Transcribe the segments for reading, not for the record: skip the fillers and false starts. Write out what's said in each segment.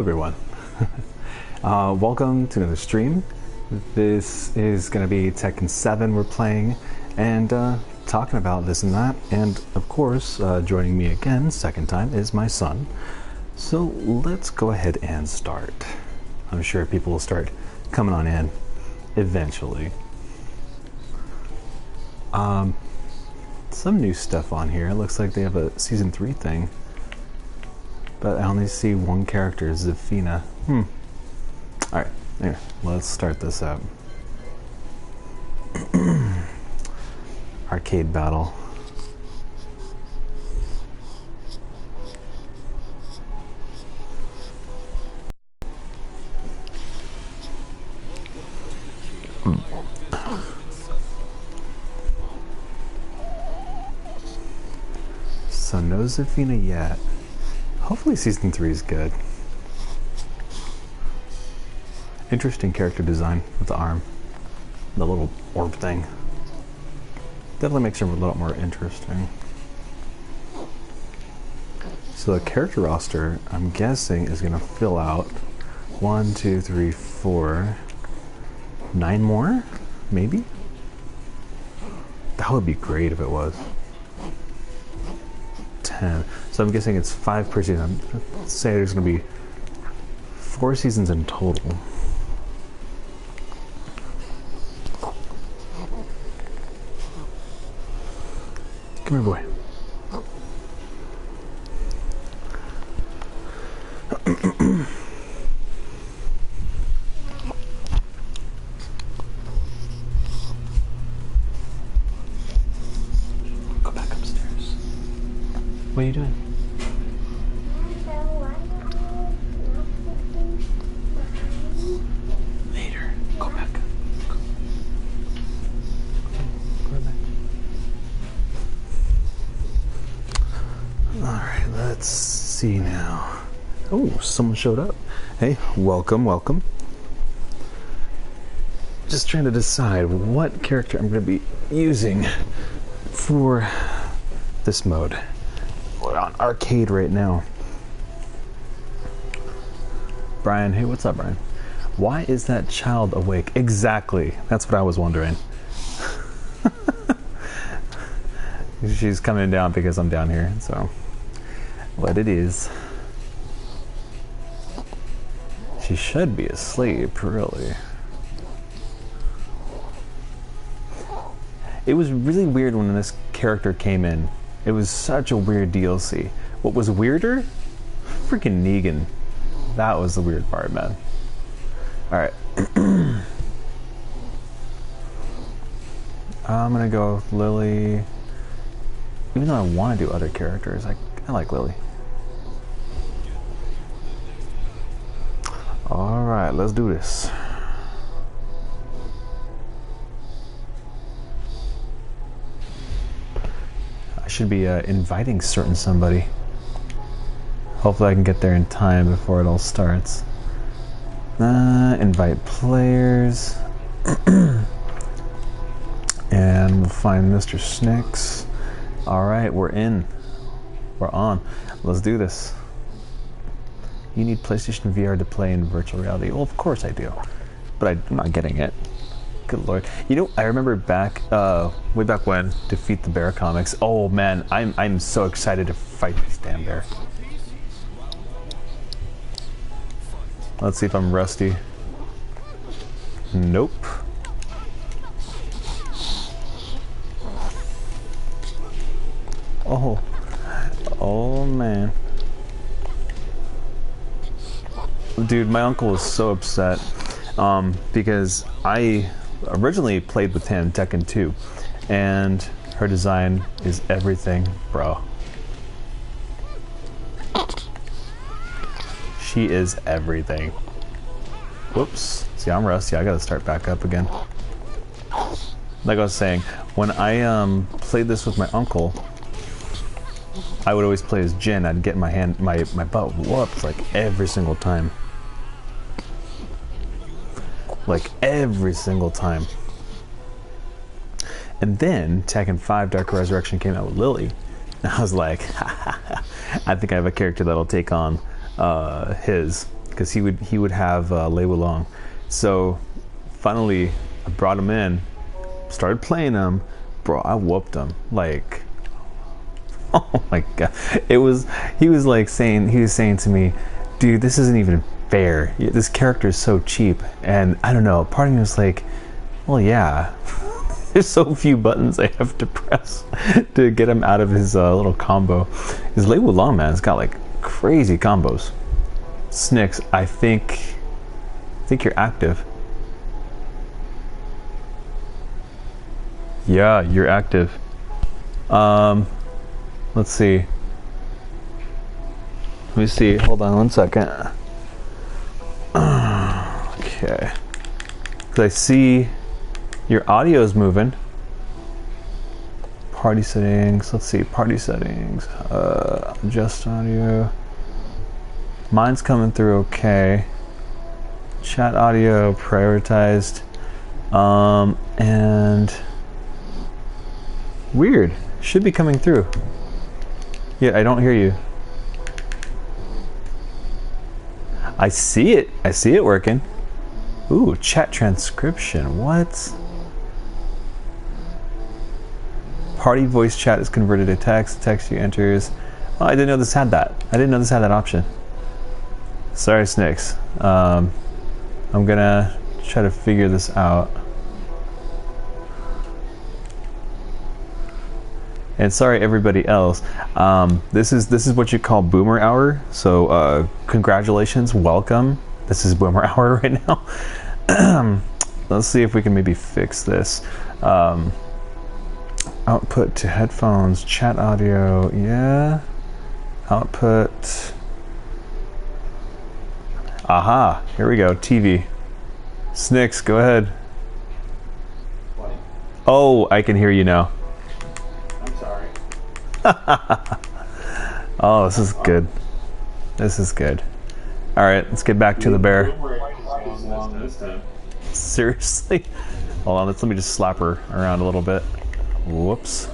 Everyone. Welcome to another stream. This is going to be Tekken 7 we're playing and talking about this and that. And of course, joining me again, second time, is my son. So let's go ahead and start. I'm sure people will start coming on in eventually. Some new stuff on here. It looks like they have a Season 3 thing. But I only see one character, Zafina. Alright, anyway, let's start this out. Arcade battle. So no Zafina yet. Hopefully Season 3 is good. Interesting character design with the arm. The little orb thing. Definitely makes her a little more interesting. So the character roster, I'm guessing, is going to fill out 1, 2, 3, 4, 9 more? Maybe? That would be great if it was. 10. So I'm guessing it's 5 per season. Let's say there's going to be 4 seasons in total. Come here, boy. Go back upstairs. What are you doing? Later. Go back. Go. Go back. Alright, let's see now. Oh, someone showed up. Hey, welcome, welcome. Just trying to decide what character I'm going to be using for this mode. We're on arcade right now. Brian, hey, what's up, Brian? Why is that child awake? Exactly. That's what I was wondering. She's coming down because I'm down here, so what it is. She should be asleep, really. It was really weird when this character came in. It was such a weird DLC. What was weirder? Freaking Negan. That was the weird part, man. Alright. I'm gonna go with Lily. Even though I want to do other characters, I like Lily. Alright, let's do this. I should be inviting somebody. Hopefully I can get there in time before it all starts. Invite players. And we'll find Mr. Snicks. Alright, we're in. We're on. Let's do this. You need PlayStation VR to play in virtual reality. Well, of course I do. But I'm not getting it. Good lord. You know, I remember back, way back when, Defeat the Bear comics. Oh man, I'm so excited to fight this damn bear. Let's see if I'm rusty. Nope. Oh. Oh man. Dude, my uncle was so upset because I originally played with him Tekken 2 and her design is everything, bro. She is everything. Whoops. See, I'm rusty. I gotta start back up again. Like I was saying, when I played this with my uncle, I would always play as Jin. I'd get my butt whooped like every single time. Like every single time. And then Tekken 5 Dark Resurrection came out with Lily. And I was like, I think I have a character that'll take on his. because he would have Lei Wulong. So finally, I brought him in, started playing him, bro. I whooped him like, oh my god! He was saying to me, dude, this isn't even fair. This character is so cheap, and I don't know. Part of me was like, well, yeah. There's so few buttons I have to press to get him out of his little combo. His Lei Wulong, man, has got like crazy combos. Snicks, I think you're active. Yeah, you're active. Let's see. Let me see. Hold on 1 second. Okay. Because I see your audio is moving. Party settings. Let's see. Party settings. Adjust audio. Mine's coming through okay. Chat audio prioritized. And weird. Should be coming through. Yeah, I don't hear you. I see it. I see it working. Ooh, chat transcription. What? Party voice chat is converted to text. Text you enters. Oh, I didn't know this had that. I didn't know this had that option. Sorry, Snicks. I'm gonna try to figure this out. And sorry, everybody else. This is what you call Boomer Hour. So congratulations, welcome. This is Boomer Hour right now. Let's see if we can maybe fix this. Output to headphones, chat audio, yeah. Output. Aha, here we go, TV. Snicks, go ahead. Oh, I can hear you now. I'm sorry. Oh, this is good. This is good. All right, let's get back to the bear. Seriously? Hold on, let me just slap her around a little bit. Whoops.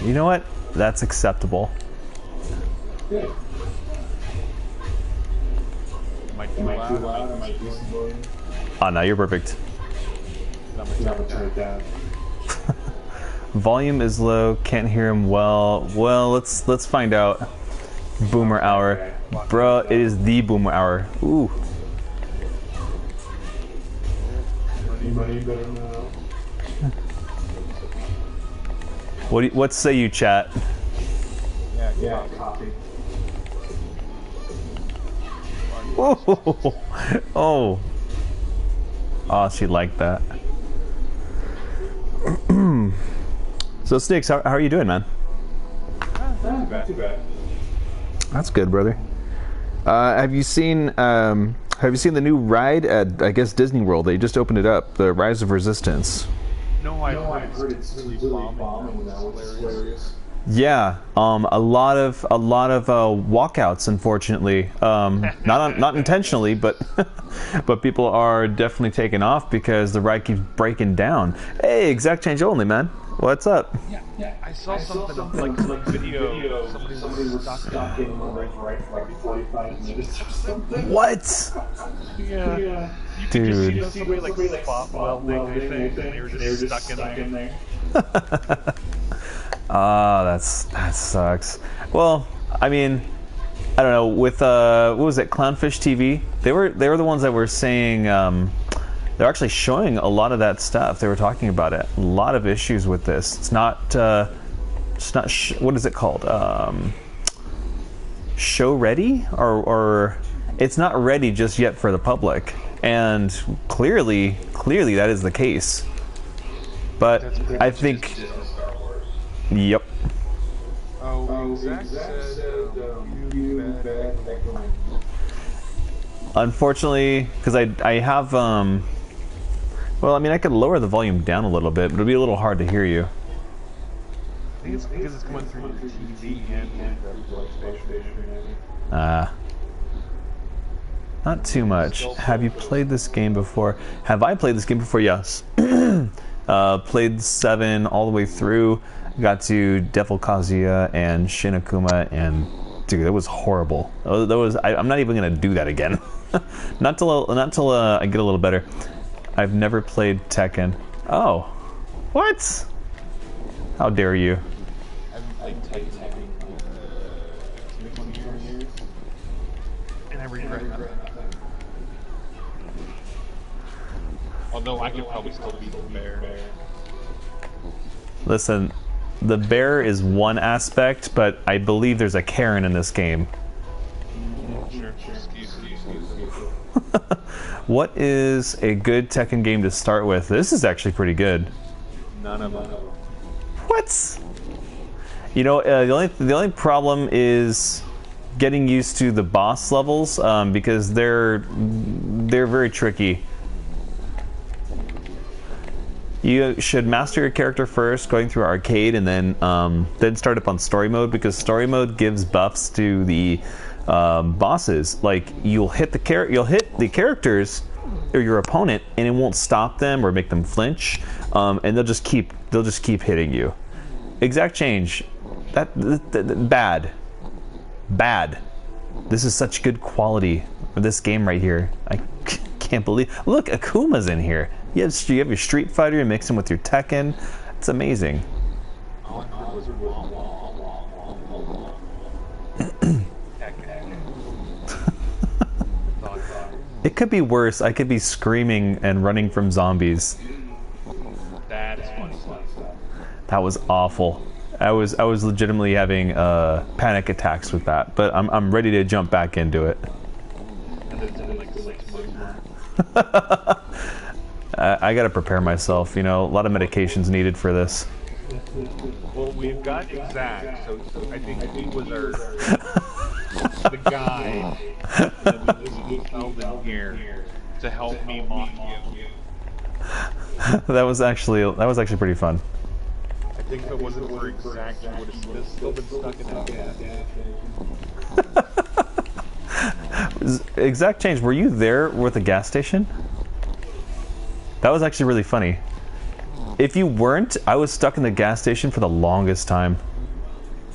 You know what? That's acceptable. Good. Am I too loud? Am I too slow? Oh, no, you're perfect. I'm gonna turn it down. Volume is low, can't hear him well. Well, let's find out. Boomer Hour. Bro, it is the Boomer Hour. Ooh. What say you, chat? Yeah, copy. Oh. Oh, she liked that. So, Sticks, how are you doing, man? Not too bad. That's good, brother. Have you seen the new ride at, I guess, Disney World? They just opened it up, the Rise of Resistance. No, I've heard it's really bombing now, which is hilarious. Yeah, a lot of walkouts, unfortunately. Not intentionally, but but people are definitely taking off because the ride keeps breaking down. Hey, exact change only, man. What's up? Yeah. I saw something like video. Somebody was stuck in right for like 45 minutes or something. What? Yeah. Dude. You could just see somebody like spot welding, I think, and they were just stuck in there. That sucks. Well, I mean, I don't know. With what was it, Clownfish TV? They were the ones that were saying they're actually showing a lot of that stuff. They were talking about it. A lot of issues with this. It's not what is it called? Show ready, or it's not ready just yet for the public. And clearly that is the case. But I think. Yep. Unfortunately, because I have well, I mean, I could lower the volume down a little bit, but it'd be a little hard to hear you. I think it's because it's coming through the TV and the PlayStation. Not too much. Have you played this game before? Have I played this game before? Yes. Played 7 all the way through. Got to Devil Kazuya and Shin Akuma, and dude, that was horrible. That was. I'm not even gonna do that again. not till I get a little better. I've never played Tekken. Oh, what? How dare you? I haven't played Tekken in 20 years, and I regret that. Although I could probably still beat the bear. Listen, the bear is one aspect, but I believe there's a Karen in this game. Sure. Excuse me. What is a good Tekken game to start with? This is actually pretty good. None of them. What? You know, the only problem is getting used to the boss levels because they're very tricky. You should master your character first, going through arcade, and then start up on story mode, because story mode gives buffs to the bosses. Like you'll hit the characters or your opponent, and it won't stop them or make them flinch, and they'll just keep hitting you. Exact change. That bad. This is such good quality for this game right here. I can't believe. Look, Akuma's in here. You have your Street Fighter, you mix them with your Tekken. It's amazing. It could be worse. I could be screaming and running from zombies. That is funny. That was awful. I was legitimately having panic attacks with that, but I'm ready to jump back into it. I gotta prepare myself. You know, a lot of medications needed for this. Well, we've got Exact, so I think he was our the guy that we held in here to help me mock you. That was actually pretty fun. I think if it wasn't for Exact, you would have still been stuck in that gas. Exact change. Were you there with the gas station? That was actually really funny. If you weren't, I was stuck in the gas station for the longest time.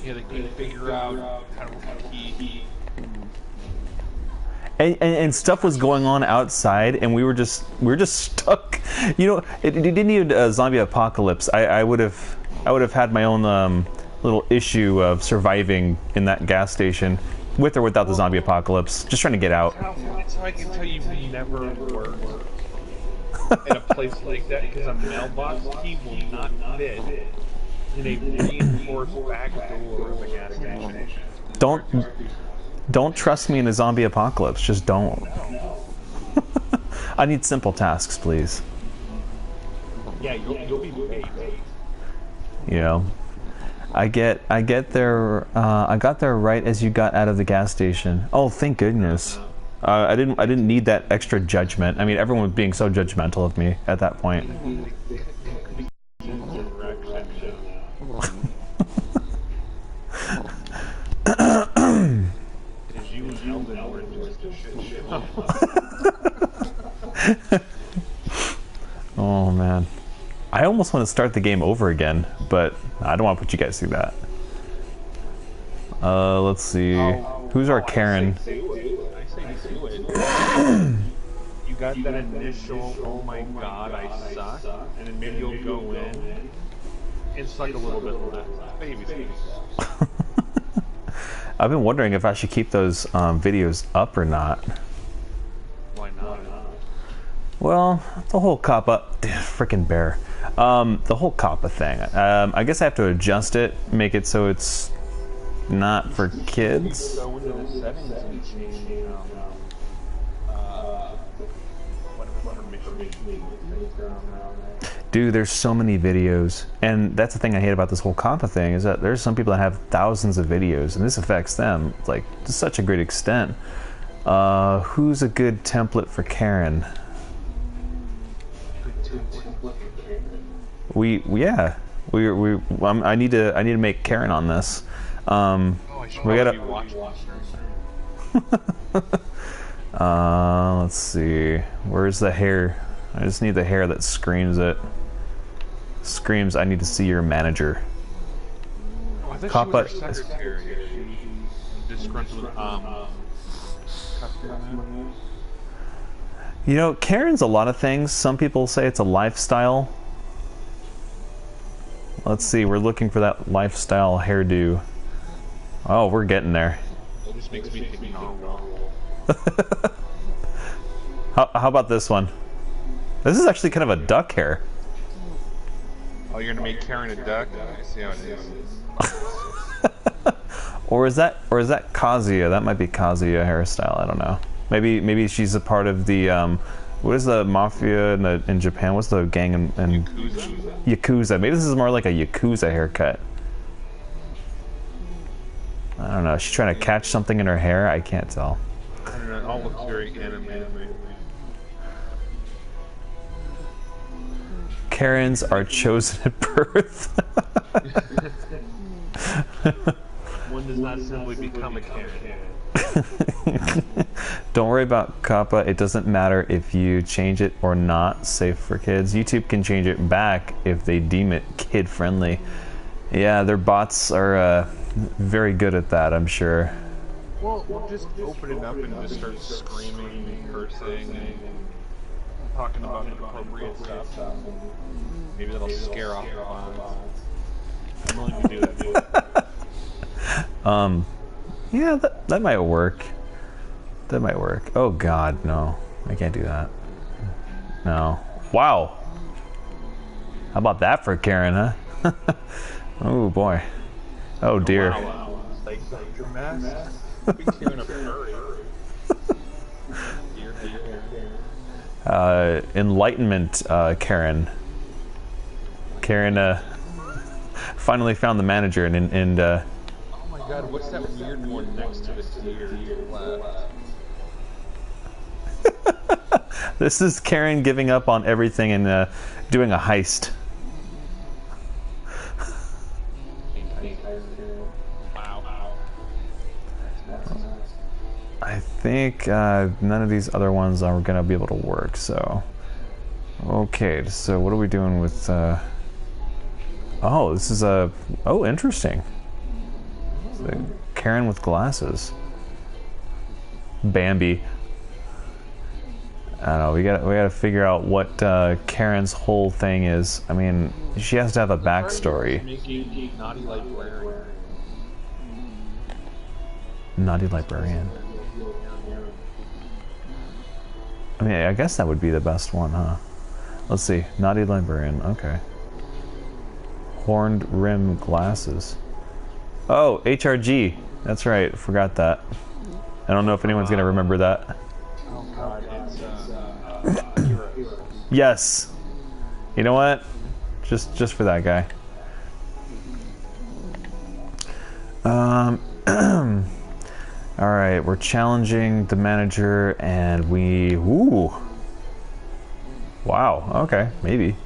Yeah, they couldn't figure out how to key. And stuff was going on outside, and we were just stuck. You know, it didn't need a zombie apocalypse. I would have had my own little issue of surviving in that gas station, with or without the zombie apocalypse. Just trying to get out. That's how I can tell you never worked in a place like that, because a mailbox key will not fit in a reinforced back door of a gas station. Don't trust me in a zombie apocalypse. Just don't. I need simple tasks, please. Yeah, you'll be paid. You know, I got there right as you got out of the gas station. Oh, thank goodness. I didn't need that extra judgment. I mean, everyone was being so judgmental of me at that point. Oh man, I almost want to start the game over again, but I don't want to put you guys through that. Let's see. Who's our Karen? You got that initial, oh my god, I suck, and then maybe you'll go in and suck a little bit less. Baby steps. I've been wondering if I should keep those videos up or not. Why not? Well, the whole COPPA, freaking bear. The whole COPPA thing. I guess I have to adjust it, make it so it's not for kids. Go into the settings and change Dude, there's so many videos, and that's the thing I hate about this whole COPPA thing, is that there's some people that have thousands of videos, and this affects them like to such a great extent. Who's a good template for Karen? I need to make Karen on this. We gotta. Let's see. Where's the hair? I just need the hair that screams it. Screams, I need to see your manager. thought Kappa. she was her secretary. She disgruntled customer. You know, Karen's a lot of things. Some people say it's a lifestyle. Let's see, we're looking for that lifestyle hairdo. Oh, we're getting there. It just makes me think novel. How about this one? This is actually kind of a duck hair. Oh, you're gonna make Karen a duck? I see how it is. Or is that Kazuya? That might be Kazuya hairstyle. I don't know. Maybe she's a part of the what is the mafia in Japan? What's the gang in Yakuza. Yakuza? Maybe this is more like a Yakuza haircut. I don't know. She's trying to catch something in her hair. I can't tell. I don't know. It all looks very anime. Karens are chosen at birth. One does not simply become a Karen. Don't worry about Kappa. It doesn't matter if you change it or not. Safe for kids. YouTube can change it back if they deem it kid friendly. Yeah, their bots are very good at that, I'm sure. Well, we'll just open it up and just start screaming and cursing and talking about inappropriate stuff. Maybe that'll scare off the bots. I'm willing to do that. Yeah, that might work. That might work. Oh God, no. I can't do that. No. Wow. How about that for Karen, huh? Oh boy. Oh dear. Wow. Like Dr. Mask. Be Karen a furry. Enlightenment Karen. Karen finally found the manager and Oh my God, what's that weird one next to the deer to the left? This is Karen giving up on everything and doing a heist. Wow. I think none of these other ones are going to be able to work, so... Okay, so what are we doing with... Oh, this is a... Oh, interesting. So, Karen with glasses. Bambi. I don't know, we gotta figure out what Karen's whole thing is. I mean, she has to have a backstory. Naughty librarian. Naughty librarian. I mean, I guess that would be the best one, huh? Let's see. Naughty librarian. Okay. Horned rim glasses. Oh, HRG. That's right. Forgot that. I don't know if anyone's gonna remember that. Oh God, it's Hero. Yes. You know what? Just for that guy. All right, we're challenging the manager, and we. Ooh. Wow. Okay, maybe.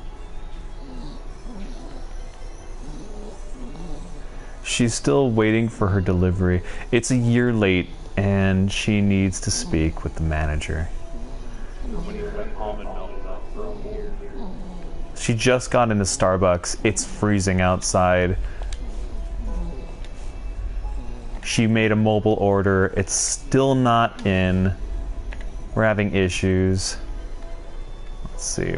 She's still waiting for her delivery. It's a year late, and she needs to speak with the manager. When he went home and melted up for a year. She just got into Starbucks. It's freezing outside. She made a mobile order. It's still not in. We're having issues. Let's see.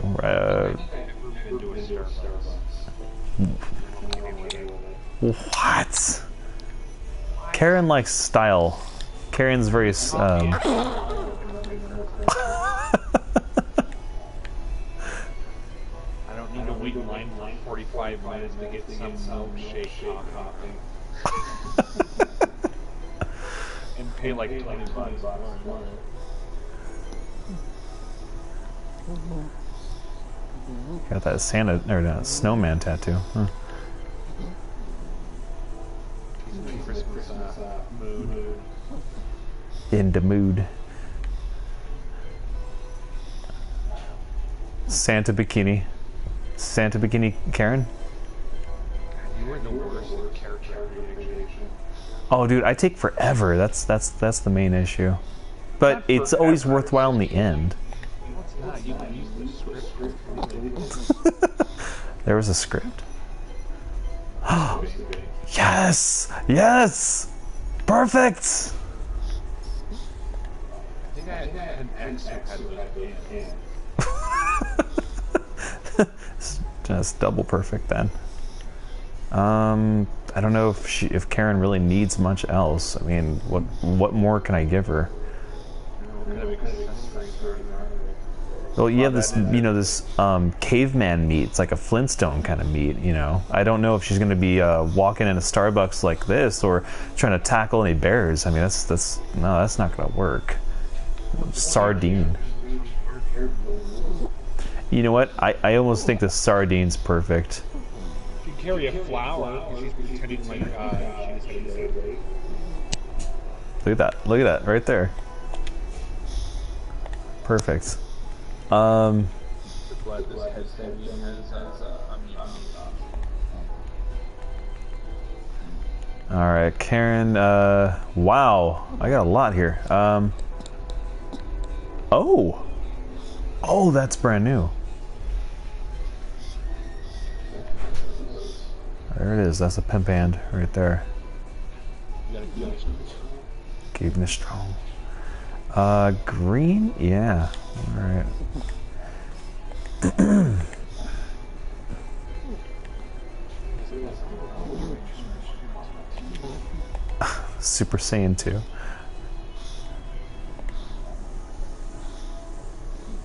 What? Karen likes style. Karen's very. I don't need to wait in line for 45 minutes to get some milkshake coffee. And pay like $20. Got that Santa or no, snowman tattoo. Huh. Christmas mood. In the mood. Santa bikini. Santa bikini Karen? You were the worst character creation. Oh dude, I take forever. That's the main issue. But it's always worthwhile in the end. No, it's not. You can use the script. There was a script. Yes! Yes! Yes! Perfect! I think I had an ex who had those pants. Just double perfect then. I don't know if Karen really needs much else. I mean, what more can I give her? Well, you have this, you know, this caveman meat. It's like a Flintstone kind of meat, you know. I don't know if she's going to be walking in a Starbucks like this or trying to tackle any bears. I mean, that's not going to work. Sardine. You know what? I almost think the sardine's perfect. She can carry a flower. She's pretending like she's headed away. Look at that. Look at that right there. Perfect. Glad this headset has All right, Karen. Wow, I got a lot here. Oh, that's brand new. There it is. That's a pimp hand right there. Keep me strong. Green? Yeah. All right. Super Saiyan 2.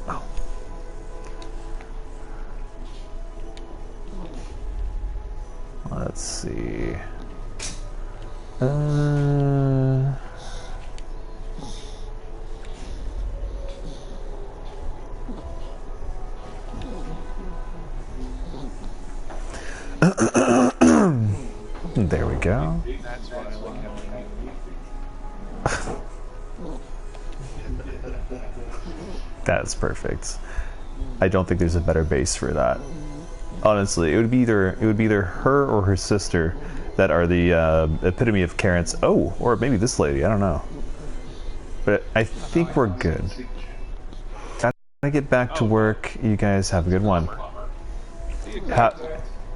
Oh. Let's see. There we go. That's what I like. That's perfect. I don't think there's a better base for that. Honestly, it would be either her or her sister that are the epitome of Karen's. Oh, or maybe this lady. I don't know. But I think we're good. Gotta get back to work. You guys have a good one.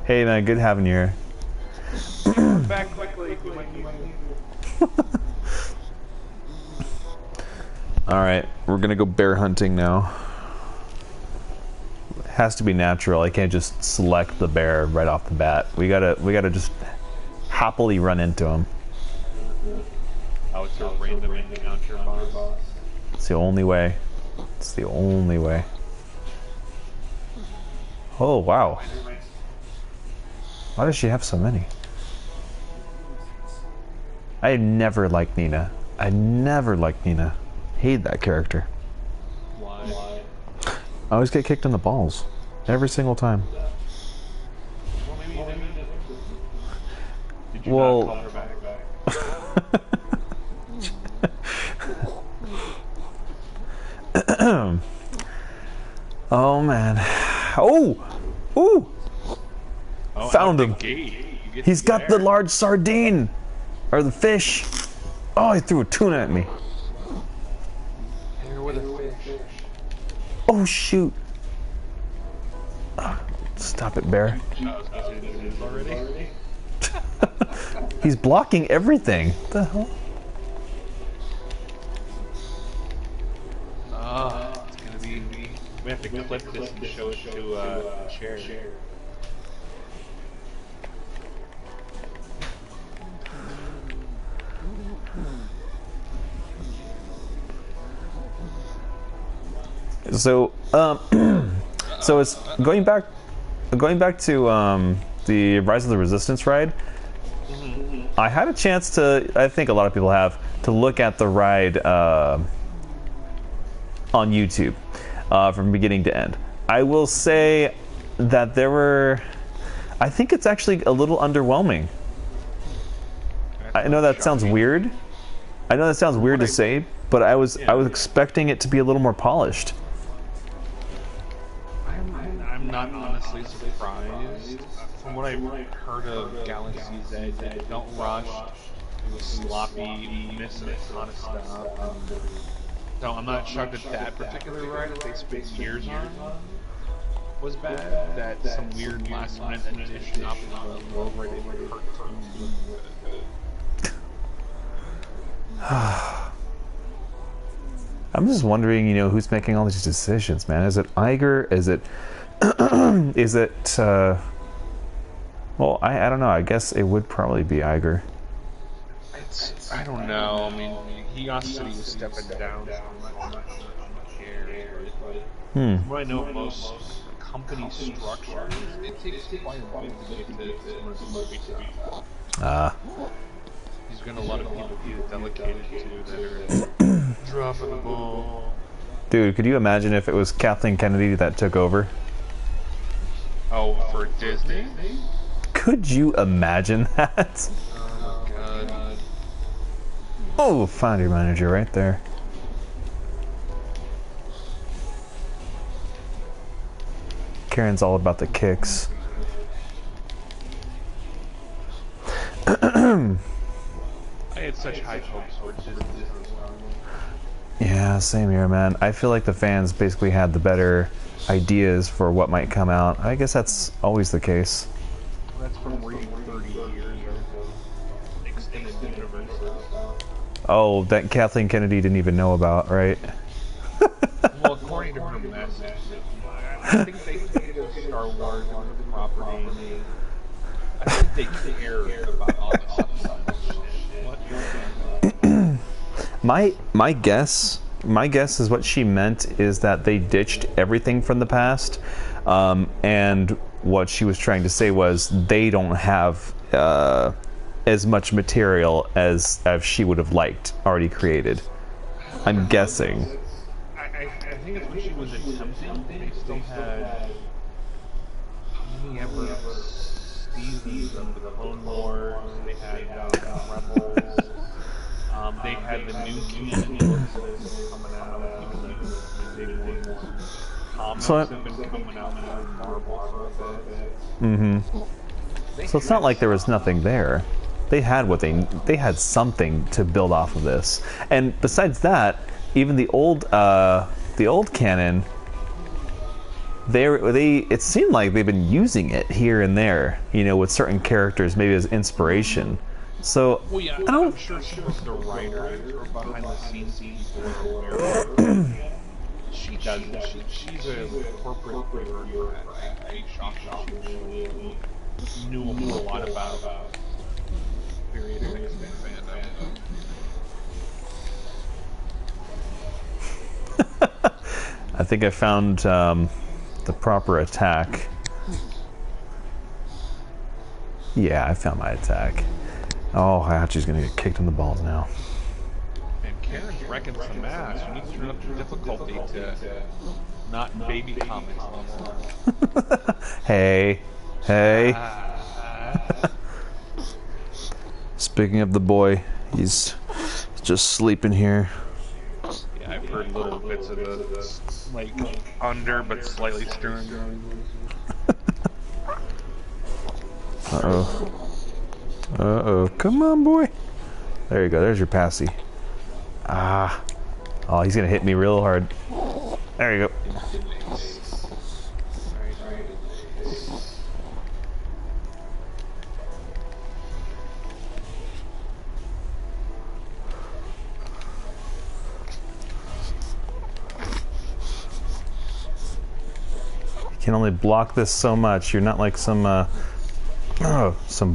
Hey man, good having you here. Back quickly. All right, we're gonna go bear hunting now. It has to be natural. I can't just select the bear right off the bat. We gotta just happily run into him. Oh, it's a random encounter boss. It's the only way. It's the only way. Oh wow! Why does she have so many? I never liked Nina. I never liked Nina. Hate that character. Why? I always get kicked in the balls. Every single time. Well, maybe you didn't. Did you Well, not call her back? oh man. Oh! Ooh! Oh, Found him. He's got the large sardine! Or the fish. Oh, he threw a tuna at me. Here with a fish. Oh shoot. Stop it, bear. Already? He's blocking everything. What the hell? It's gonna be. We have to clip this and show it to share. So, so it's going back to the Rise of the Resistance ride. I had a chance to, I think a lot of people have, to look at the ride on YouTube from beginning to end. I will say that there were, I think it's actually a little underwhelming. I know that sounds weird. I know that sounds weird to say, but I was expecting it to be a little more polished. I'm not honestly surprised. From what I've heard of Galaxy's Edge, they don't rush. It was sloppy, miss a ton of stuff. So I'm not shocked at that particular ride that they spent years on. was bad. That some weird last minute addition off of the world where they were cartoon. I'm just wondering, who's making all these decisions, man? Is it Iger? Is it, is it, well, I don't know. I guess it would probably be Iger. I don't know. I mean, he also said he was stepping down. So I'm not sure. What I know of most company structures, it takes quite a while to get to movie time. He's got a lot of people he's delegated to that are dropping the ball. Dude, could you imagine if it was Kathleen Kennedy that took over? Oh, for Disney? Could you imagine that? Oh my god. Oh, found your manager right there. Karen's all about the kicks. I had such high hopes for Disney. Yeah, same here, man. I feel like the fans basically had the better ideas for what might come out. I guess that's always the case. Well, that's from reading 30 years of extended universe. Oh, that Kathleen Kennedy didn't even know about, right? Well, according to her message, I think they created Star Wars on the property. I think they care about all this stuff. My guess is what she meant is that they ditched everything from the past, and what she was trying to say was they don't have as much material as she would have liked already created. I'm guessing. I think that's what she was attempting. They still had how many ever seasons of the Clone Wars. They had Rebels. They had the new King coming out. Comics have been coming out more Marvel for a bit. So it's not like there was nothing there. They had they had something to build off of this. And besides that, even the old canon, it seemed like they've been using it here and there, with certain characters, maybe as inspiration. So well, yeah, I'm sure she was the writer or behind the scenes people. She does. She's a corporate bureaucrat. I shocked she knew a whole lot about period of X-Men fandom. I think I found the proper attack. Yeah, I found my attack. Oh, Hachi's gonna get kicked in the balls now. And Karen's wrecking some ass. You need to turn up the difficulty to not baby comics level. Hey. Speaking of the boy, he's just sleeping here. Yeah, I've heard little bits of the under but slightly stirring. Uh-oh. Come on, boy. There you go. There's your passy. Ah. Oh, he's going to hit me real hard. There you go. You can only block this so much. You're not like some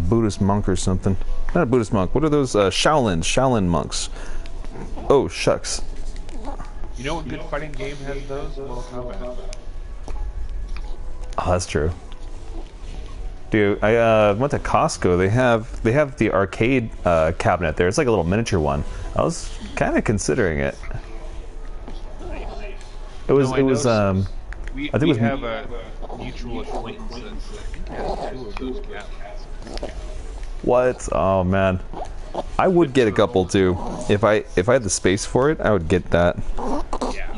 Buddhist monk or something. Not a Buddhist monk. What are those? Shaolin monks. Oh, shucks. You know what good fighting game has those? Mortal Kombat. Oh, that's true. Dude, I went to Costco. They have the arcade cabinet there. It's like a little miniature one. I was kind of considering it. It was. We have a mutual acquaintance that has 2 of those cabinets. What? Oh man, I would get a couple too. If I had the space for it, I would get that. Yeah.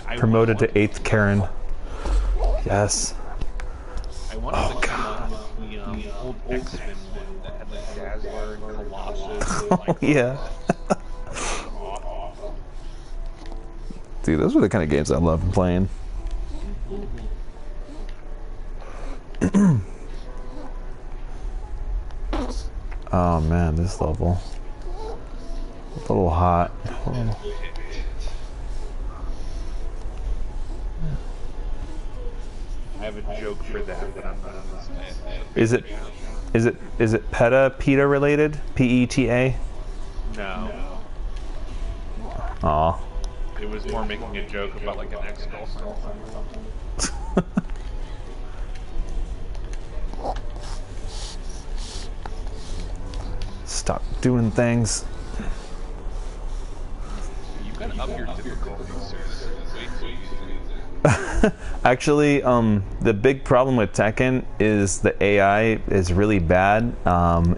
I Promoted to 8th Karen. Yes. I wanted to come on the old X-Men one that had like Dazzler and Colossus. And, Oh yeah. Dude, those are the kind of games I love playing. Oh man, this level. A little hot. Oh. I have a joke for that, but I'm not on Is it PETA related? PETA? No. Aw. It was more making a joke about like an ex-girlfriend or something. Stop doing things. You can up your difficulty, sir. Way too easy. Actually, the big problem with Tekken is the AI is really bad.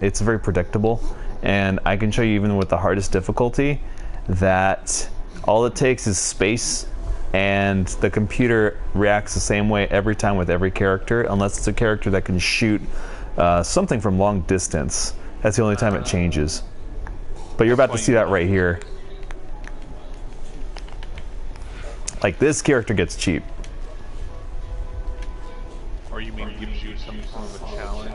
It's very predictable, and I can show you even with the hardest difficulty that all it takes is space, and the computer reacts the same way every time with every character, unless it's a character that can shoot something from long distance. That's the only time it changes. But you're about to see that right here. Like, this character gets cheap. Or you mean gives you some form of a challenge?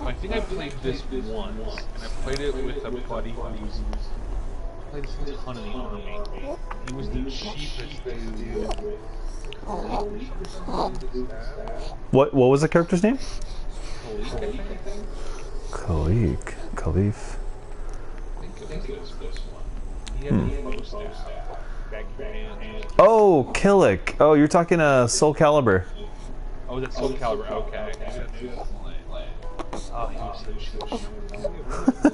I think I played this once, and I played it with a buddy who's played a ton of the army. He was the cheapest dude. What was the character's name? Khalif. Khalif. I think it was this one. He had the most back band. Oh, Killick. Oh, you're talking Soul Calibur. Oh, that's Soul Calibur. Okay. Oh, he was so cheap.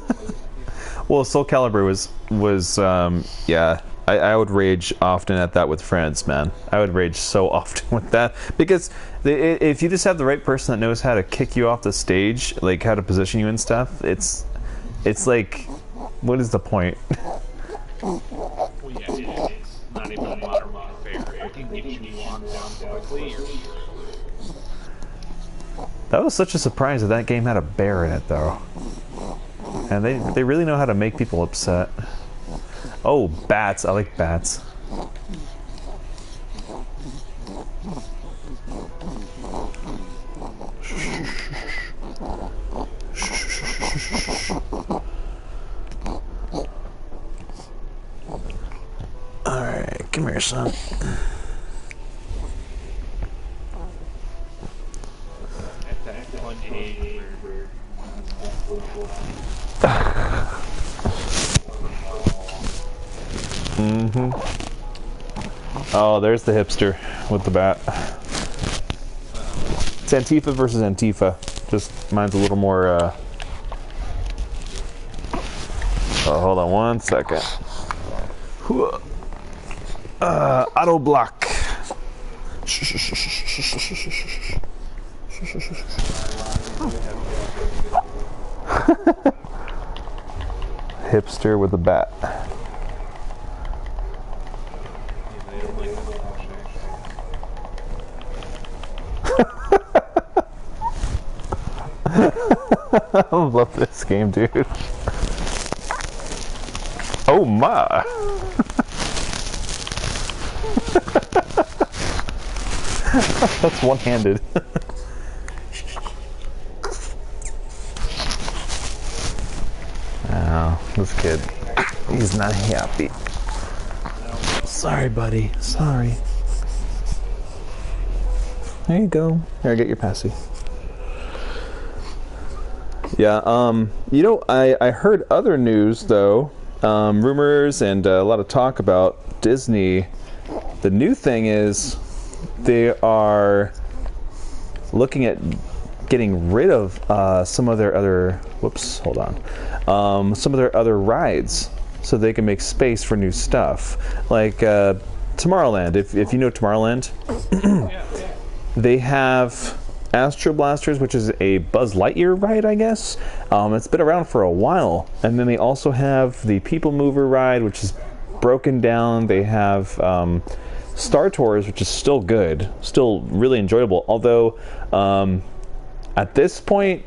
Well, Soul Calibur was yeah. I would rage often at that with friends, man. I would rage so often with that because if you just have the right person that knows how to kick you off the stage, like how to position you and stuff, it's like, what is the point? Well, yeah, it's not even a modern warfare. It can get you locked down quickly. That was such a surprise that game had a bear in it, though. And they really know how to make people upset. Oh, bats. I like bats. Alright, come here, son. Oh, there's the hipster with the bat. It's Antifa versus Antifa. Just mine's a little more. Oh, hold on one second. Auto block. Hipster with a bat. I love this game, dude. Oh my! That's one-handed. Oh, this kid. He's not happy. Sorry, buddy. Sorry. There you go. Here, get your passy. Yeah, you know, I heard other news, though. Rumors and a lot of talk about Disney. The new thing is they are looking at getting rid of some of their other... Whoops, hold on. Some of their other rides so they can make space for new stuff. Like Tomorrowland. If you know Tomorrowland, they have Astro Blasters, which is a Buzz Lightyear ride, I guess. It's been around for a while. And then they also have the People Mover ride, which is broken down. They have Star Tours, which is still good, still really enjoyable. Although, at this point,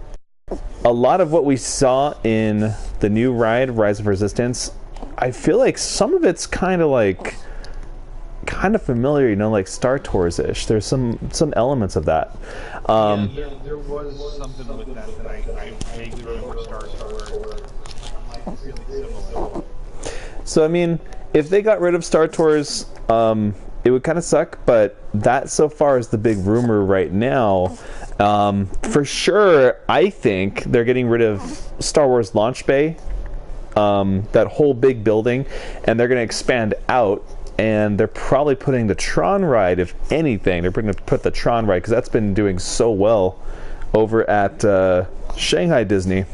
a lot of what we saw in the new ride, Rise of Resistance, I feel like some of it's kind of familiar, you know, like Star Tours-ish. There's some elements of that. There was something with that I vaguely remember Star Tours. Really similar. So I mean, if they got rid of Star Tours, it would kind of suck. But that so far is the big rumor right now. For sure, I think they're getting rid of Star Wars Launch Bay, that whole big building, and they're going to expand out. And they're probably putting the Tron ride, if anything. They're going to put the Tron ride because that's been doing so well over at Shanghai Disney.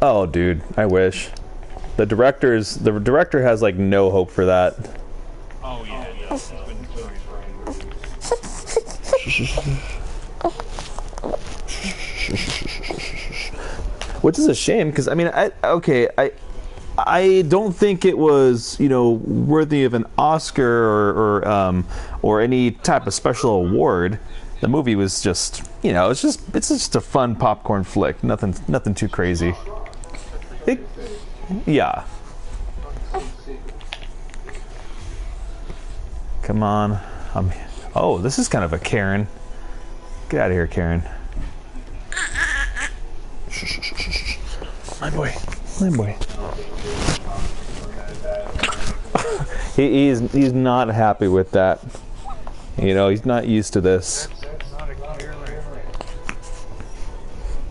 Oh, dude, I wish. The director has like no hope for that. Oh yeah, it's been Which is a shame because I mean, I don't think it was, you know, worthy of an Oscar or any type of special award. The movie was just, you know, it's just a fun popcorn flick. Nothing too crazy. Yeah. Come on. Oh, this is kind of a Karen. Get out of here, Karen. My boy. He's not happy with that. You know, he's not used to this.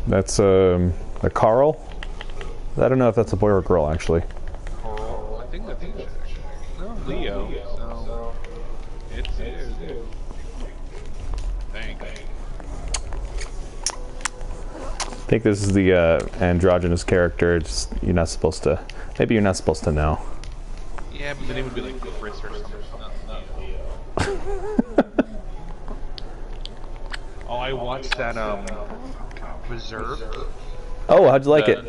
That's a Carl. I don't know if that's a boy or a girl, actually. Carl, I think that's no Leo. So it's Thanks. I think this is the androgynous character. You're not supposed to. Maybe you're not supposed to know. Yeah, but the name would be like Chris or something. Not Leo. Oh, I watched that Reserve. Oh, how'd you like it?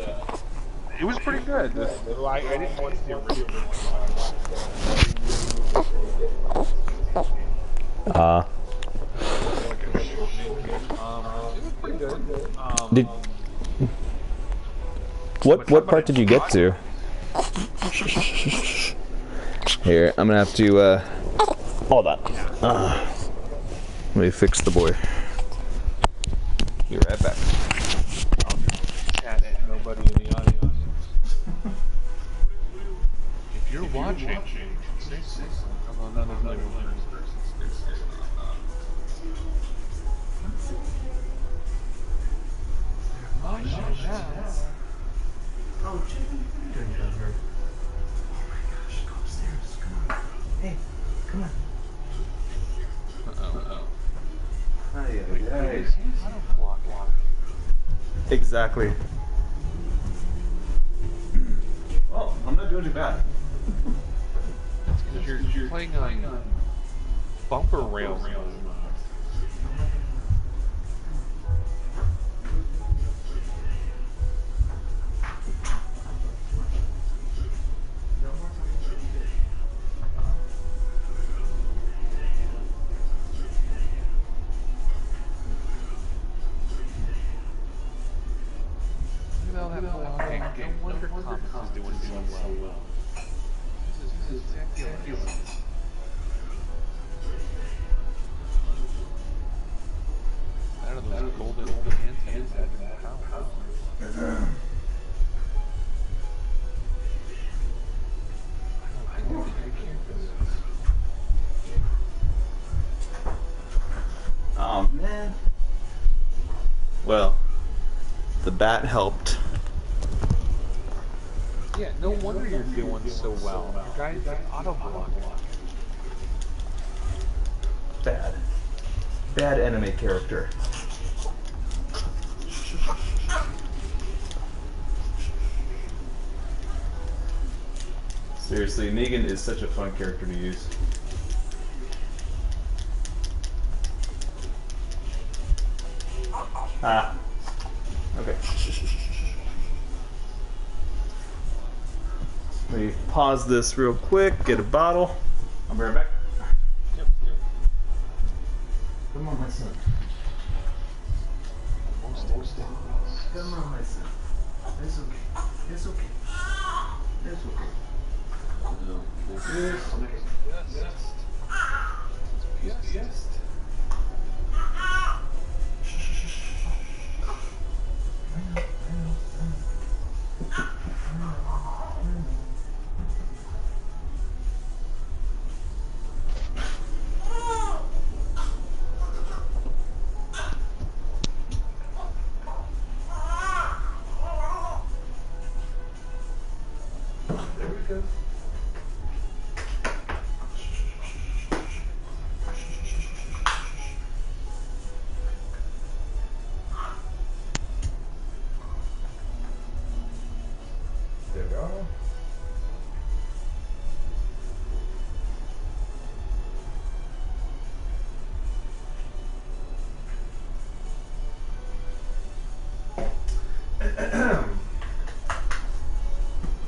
It was pretty good. I didn't watch the original one. It was pretty good. What part did you get to? Here, I'm gonna have to hold on. Let me fix the boy. Be right back. Chat at nobody in the audience. If you're watching, say something. Oh, Jimmy, what are you doing down here? Oh my gosh, go upstairs. Come on. Hey, come on. Hey. Exactly. Well, I'm not doing too bad. Because you're playing on bumper rails. No wonder Comix is doing so well. This is exactly like you. Out of those golden antennas that power. Oh man. Well, the bat helped. Yeah, no wonder you're doing so well. You guys auto block. Bad anime character. Seriously, Negan is such a fun character to use. Ah. Okay. Let me pause this real quick, get a bottle. I'll be right back. Yep. Come on, my son. Come on, my son. It's okay. It's okay. It's okay. It's okay. Yes. There we go. There we go.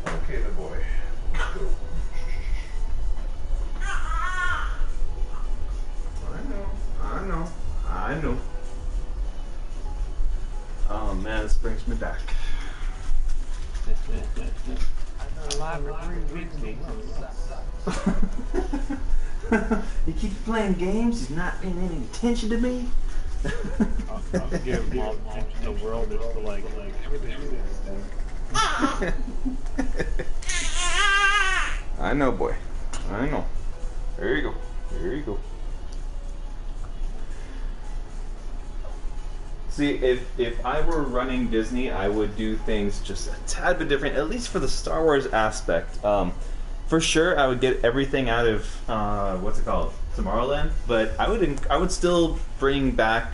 Okay, the boy. Let's go. I know. Oh man, this brings me back. He keeps playing games, he's not paying any attention to me. I'll give him all the attention in the world is to like everything. I know, boy. I know. There you go. There you go. See, if I were running Disney, I would do things just a tad bit different, at least for the Star Wars aspect. For sure, I would get everything out of what's it called, Tomorrowland, but I would still bring back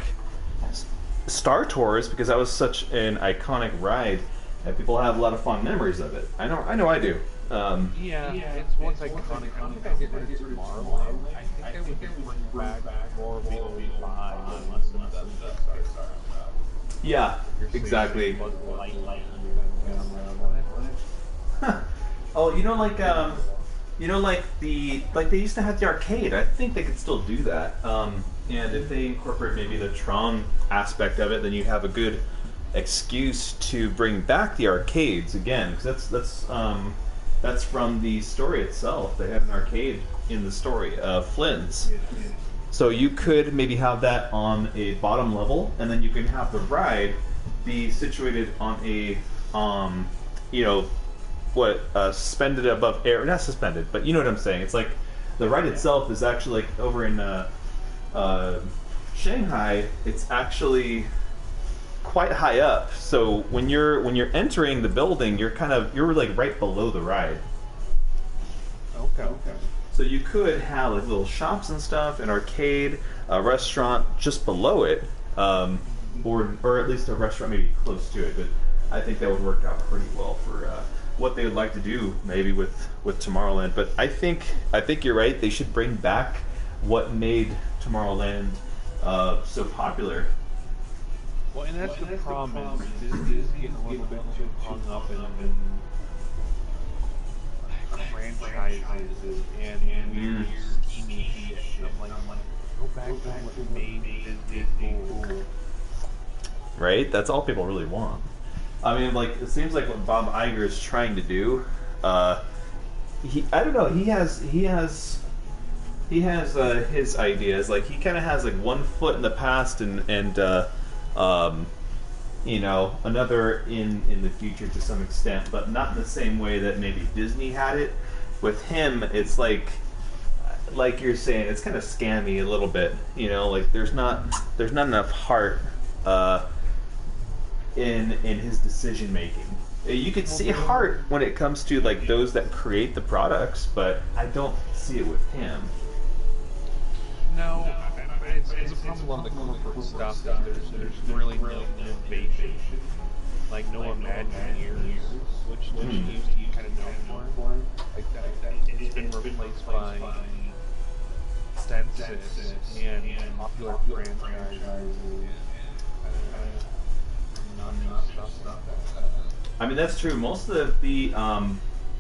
Star Tours because that was such an iconic ride, and people have a lot of fond memories of it. I know I do. Yeah, it's once iconic. I don't think I get rid of Tomorrowland. I think I would bring back more of the old vibe and less of the Star. Yeah, exactly. Oh, like they used to have the arcade. I think they could still do that. And if they incorporate maybe the Tron aspect of it, then you have a good excuse to bring back the arcades again, because that's from the story itself. They have an arcade in the story of Flynn's. So you could maybe have that on a bottom level, and then you can have the ride be situated on a, suspended above air. Not suspended, but you know what I'm saying. It's like the ride itself is actually like over in Shanghai. It's actually quite high up. So when you're entering the building, you're like right below the ride. Okay. So you could have like little shops and stuff, an arcade, a restaurant just below it, or at least a restaurant maybe close to it. But I think that would work out pretty well for what they would like to do maybe with Tomorrowland. But I think you're right. They should bring back what made Tomorrowland so popular. Well, and that's the problem. Is getting a little bit too hung up in franchises and weird scheming shit. I'm like, go back to what made Disney cool. Right? That's all people really want. I mean, like, it seems like what Bob Iger is trying to do. I don't know. He has his ideas. Like, he kind of has like one foot in the past and another in the future to some extent, but not in the same way that maybe Disney had it. With him, it's like you're saying, it's kind of scammy a little bit. Like there's not enough heart in his decision making. You could see heart when it comes to like those that create the products, but I don't see it with him. No, it's a problem with a lot of the corporate stuff. There's really no innovation, like no Imagineers, which you used to kind of know for. Like that, it's been replaced by Census and popular franchises. I mean, that's true. Most of the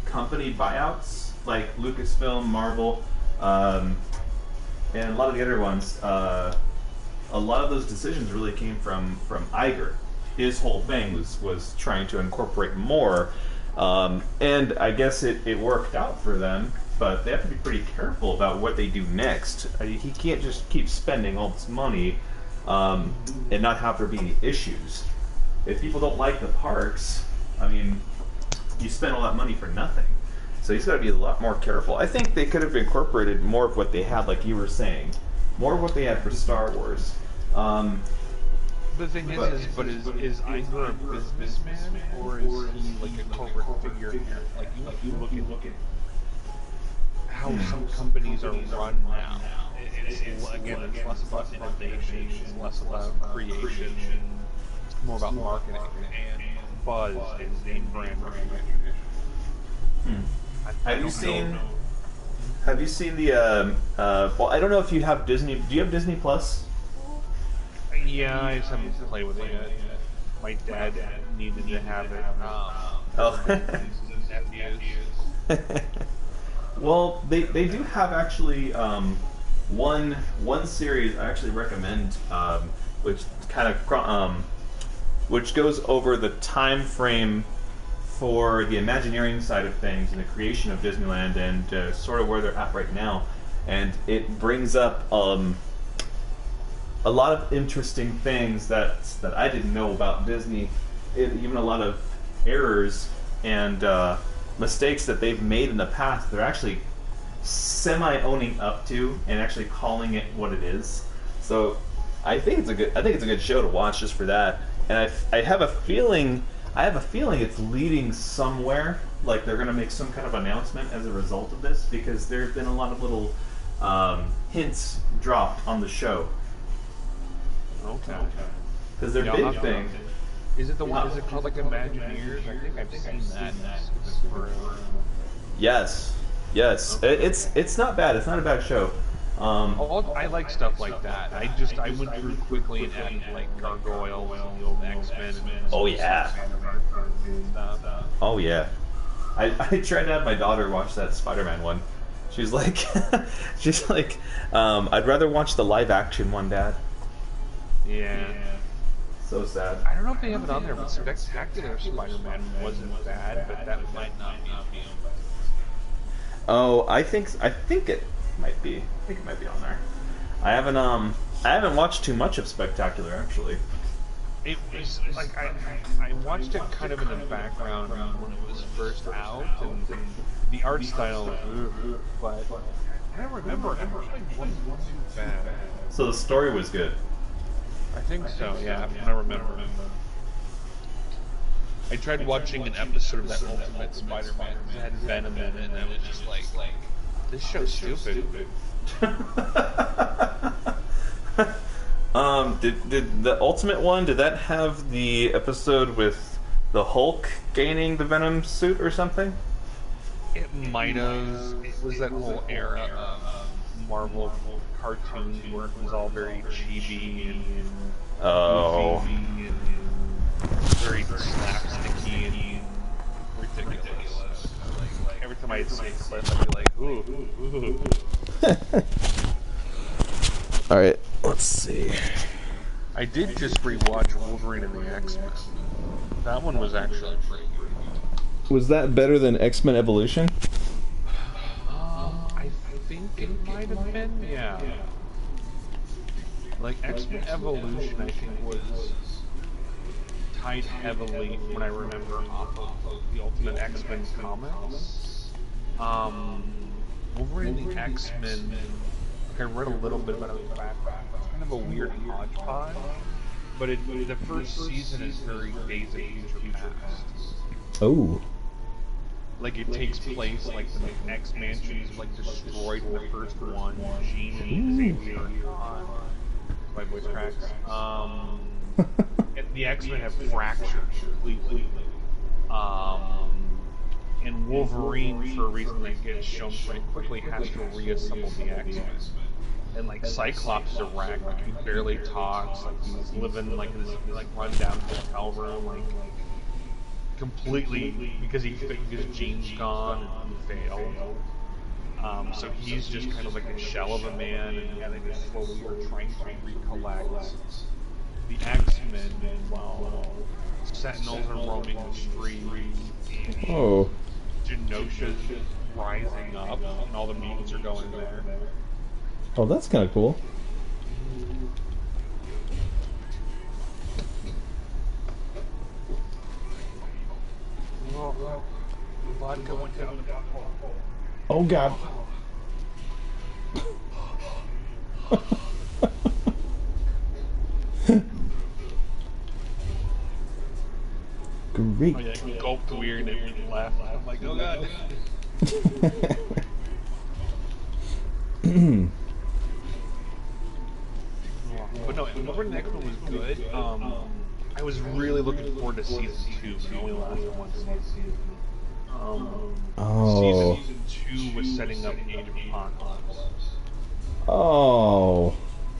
company buyouts, like Lucasfilm, Marvel, and a lot of the other ones, a lot of those decisions really came from Iger. His whole thing was trying to incorporate more, and I guess it worked out for them. But they have to be pretty careful about what they do next. He can't just keep spending all this money and not have there be any issues. If people don't like the parks, I mean, you spend all that money for nothing. So he's got to be a lot more careful. I think they could have incorporated more of what they had, like you were saying, more of what they had for Star Wars. The thing is Iger a businessman, or is he like a corporate figure here? Like you look at how some companies are run now. It's less about innovation, it's less about creation, it's more about marketing and buzz and name brand recognition. Have you seen the? Well, I don't know if you have Disney. Do you have Disney Plus? Yeah, I just haven't played with it yet. My dad needed to have it. Well, they do have actually one series I actually recommend, which which goes over the time frame for the Imagineering side of things and the creation of Disneyland and sort of where they're at right now, and it brings up a lot of interesting things that I didn't know about Disney, even a lot of errors and mistakes that they've made in the past. They're actually semi-owning up to and actually calling it what it is. So I think it's a good show to watch just for that. And I have a feeling it's leading somewhere. Like they're going to make some kind of announcement as a result of this, because there have been a lot of little hints dropped on the show. Okay. Because they're big things. Is it the one? Is it called like Imagineers? I think I've seen that. Yes. Okay. It's not bad. It's not a bad show. I like stuff like that. I went through quickly and added like Gargoyles and the old X-Men. Oh yeah. Oh yeah. I tried to have my daughter watch that Spider-Man one. She's like, I'd rather watch the live action one, Dad. Yeah. So sad. I don't know if they have it on there, but Spectacular Spider-Man wasn't bad, but that might not be. Oh, I think it might be. I think it might be on there. I haven't watched too much of Spectacular actually. It was like I watched it kind of in the background when it was first out, and the art style, but I don't remember. It wasn't too bad. So the story was good. I think so, yeah, I remember. I tried watching an episode of that Ultimate Spider-Man. It had Venom in it, and I was just like, this show's stupid. Did the Ultimate one, did that have the episode with the Hulk gaining the Venom suit or something? It might have. It was that whole era of Marvel cartoons where it was all very chibi and goofy and very slapsticky and ridiculous. Like every time I'd see a clip, I'd be like, ooh. All right, let's see. I did just rewatch Wolverine and the X-Men. That one was actually pretty good. Was that better than X-Men Evolution? I think it might have been, yeah. Like X-Men Evolution, I think was tied heavily, when I remember, off of the Ultimate X-Men comics. Wolverine and the X-Men, like I read a little bit about it in the background. It's kind of a weird hodgepodge, but the first season is very Days of Future Past. Oh. Like it takes place like the X Mansion's like destroyed in the first one. Jean and Xavier are gone. My voice cracks. And the X-Men have fractured completely. And Wolverine, for a reason that gets shown pretty quickly, has to reassemble the X-Men. And like Cyclops is a wreck, like he barely talks, like he's living like in this like rundown hotel room, like completely because Jean's gone and he failed. So he's just kind of like a shell of a man, and having to slowly or trying to recollect the X-Men while Sentinels are roaming the streets, and Oh. Genosha's rising up, and all the mutants are going there. Oh, that's kind of cool. Oh, vodka went down the hole. Oh god. Great. Oh yeah, he gulped weird and we laughed. I'm like, oh god. But no, Over the X-Men was good. I was really looking forward to season 2, but it only lasted one season. Oh. Season 2 was setting up Age of Apocalypse. Oh.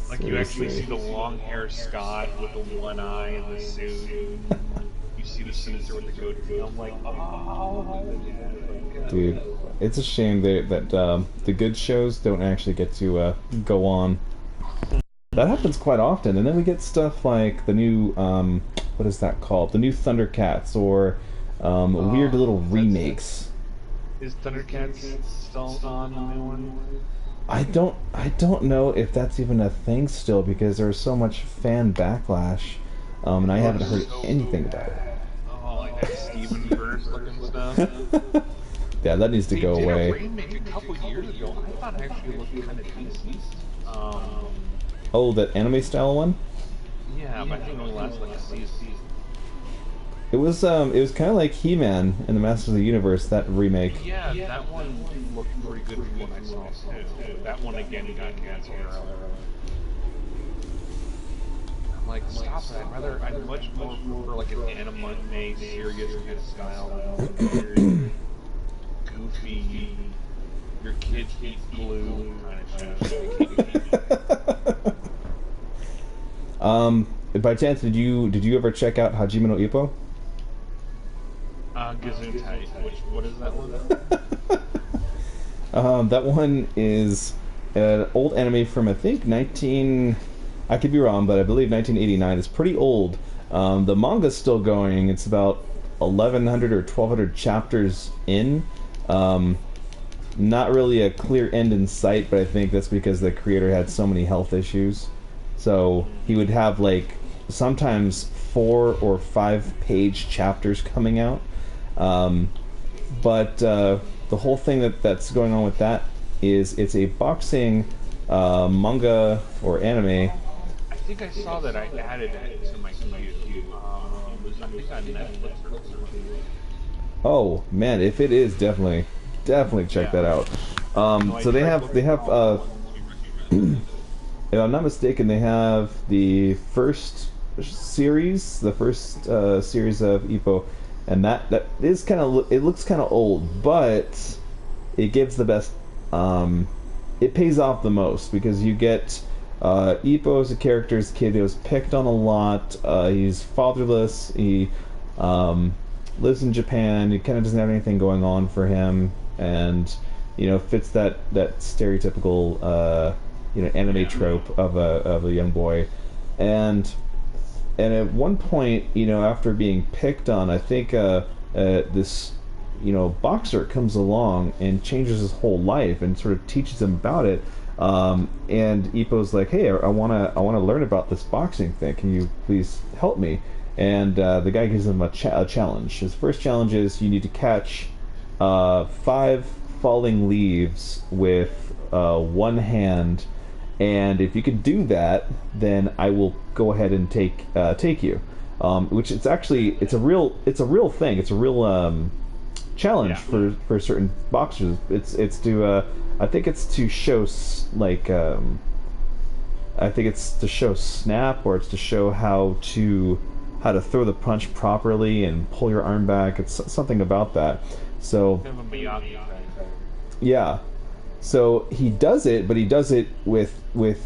Like you actually see Seriously. the long hair Scott with the one eye and the suit. You see the sinister with the goatee. I'm like, oh. Dude, it's a shame that the good shows don't actually get to go on. That happens quite often, and then we get stuff like the new what is that called? The new Thundercats, or weird little remakes. Is Thundercats still on the new one? I don't know if that's even a thing still, because there's so much fan backlash, and I haven't heard anything about it. Oh, like that Steven Universe looking stuff. Yeah, that needs to go They did away. a remake a couple years ago. I thought it actually looked kind of decent. Oh, that anime style one? Yeah, but I think it only lasted like a season. It was kind of like He-Man in the Masters of the Universe, that remake. Yeah, that one looked pretty good from what I saw too. That one again got canceled earlier. I'm like, stop it! I'd much more prefer like an anime serious kind of style, weird, goofy, your kids eat glue kind of show. By chance, did you ever check out Hajime no Ippo? Gesundheit. What is that one? That one is an old anime from, I think, I could be wrong, but I believe 1989. It's pretty old. The manga's still going. It's about 1,100 or 1,200 chapters in. Not really a clear end in sight, but I think that's because the creator had so many health issues. So he would have like sometimes 4 or 5 page chapters coming out. But the whole thing that's going on with that is it's a boxing manga or anime. I think I saw that. I added that to my queue. It was, I think, on Netflix or something. Oh man, if it is, definitely check that out. So they have if I'm not mistaken, they have the first series of Ippo, and that is kind of, it looks kind of old, but it gives the best. It pays off the most because you get Ippo as a character, as a kid. He was picked on a lot. He's fatherless. He lives in Japan. He kind of doesn't have anything going on for him, and fits that stereotypical anime trope of a young boy. And at one point, after being picked on, I think this boxer comes along and changes his whole life and sort of teaches him about it. And Ippo's like, hey, I wanna learn about this boxing thing. Can you please help me? And the guy gives him a challenge. His first challenge is you need to catch 5 falling leaves with one hand, and if you can do that, then I will go ahead and take you. Which it's a real thing. It's a real challenge for certain boxers. It's to I think it's to show I think it's to show snap, or it's to show how to throw the punch properly and pull your arm back. It's something about that. So Kind of a Miyagi thing. yeah. So he does it, but he does it with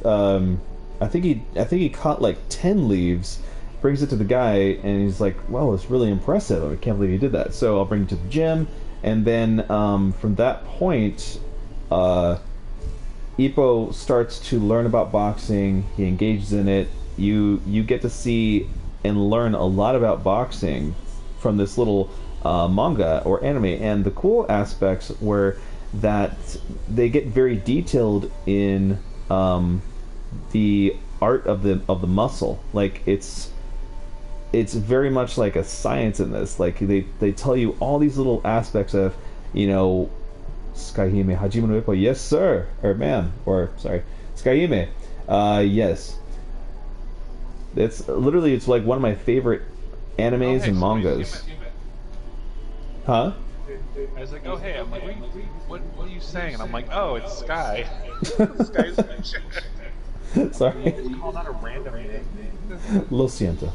I think he caught like 10 leaves, brings it to the guy, and he's like, "Wow, it's really impressive. I can't believe you did that." So I'll bring you to the gym, and then from that point, Ippo starts to learn about boxing. He engages in it. You get to see and learn a lot about boxing from this little manga or anime. And the cool aspects were that they get very detailed in the art of the muscle. Like it's very much like a science in this. Like they tell you all these little aspects of, you know, Skyhime Hajime no Ippo, yes sir, or ma'am, or sorry, Skyhime, yes. It's literally, it's like one of my favorite animes and mangas. Huh? I was like, oh hey, I'm like, what are you saying? And I'm like, oh, it's Sky. Sky's Sorry. call that a random name. Lo siento.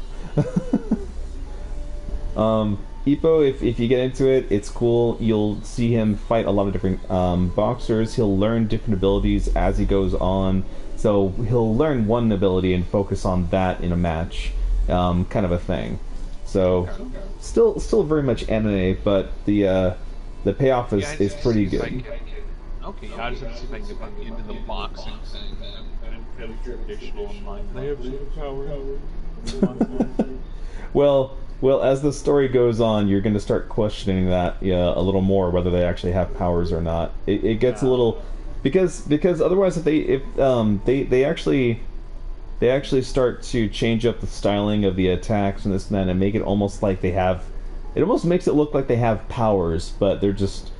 Ippo, if you get into it, it's cool. You'll see him fight a lot of different boxers. He'll learn different abilities as he goes on. So he'll learn one ability and focus on that in a match, kind of a thing. So still very much anime, but the payoff is pretty good. Okay, I just have to see if I can get back into the boxing thing. I'm fairly traditional in mind. They have superpowers. Well, as the story goes on, you're going to start questioning that a little more, whether they actually have powers or not. It gets a little because otherwise, if they actually start to change up the styling of the attacks and this and that, and make it almost like they have. It almost makes it look like they have powers, but they're just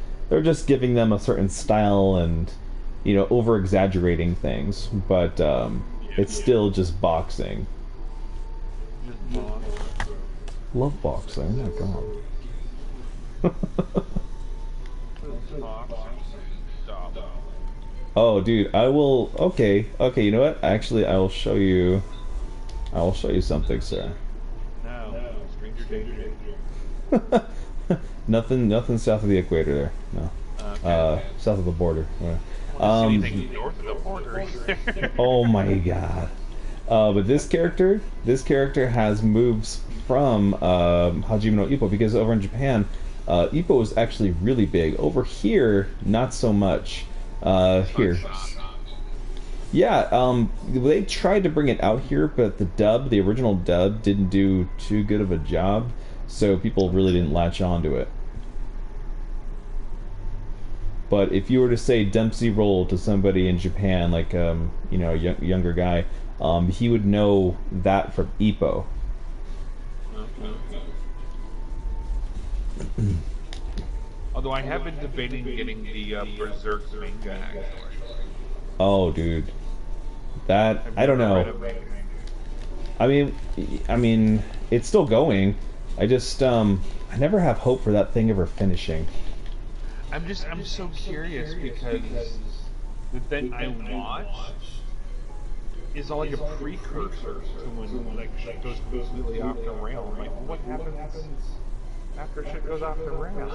giving them a certain style and, you know, over exaggerating things. But it's still just boxing. Love boxing. Oh my god. Oh, dude, I will. Okay. You know what? Actually, I will show you. Something, sir. No, stranger danger. Nothing south of the equator there. No. Okay. South of the border. Anything north of the border either. Oh my god. But this character has moves from Hajime no Ippo, because over in Japan, Ippo is actually really big. Over here, not so much. Here. Yeah, they tried to bring it out here, but the original dub, didn't do too good of a job, so people really didn't latch on to it. But if you were to say Dempsey roll to somebody in Japan, like you know, younger guy, he would know that from Ippo. Although I have been debating getting the Berserk manga, actually. Oh, dude, that I don't know. I mean, it's still going. I just I never have hope for that thing ever finishing. I'm so curious because the thing I watch is all like a precursor to when like shit goes completely off the rail. I'm like, what happens after shit goes off the rail?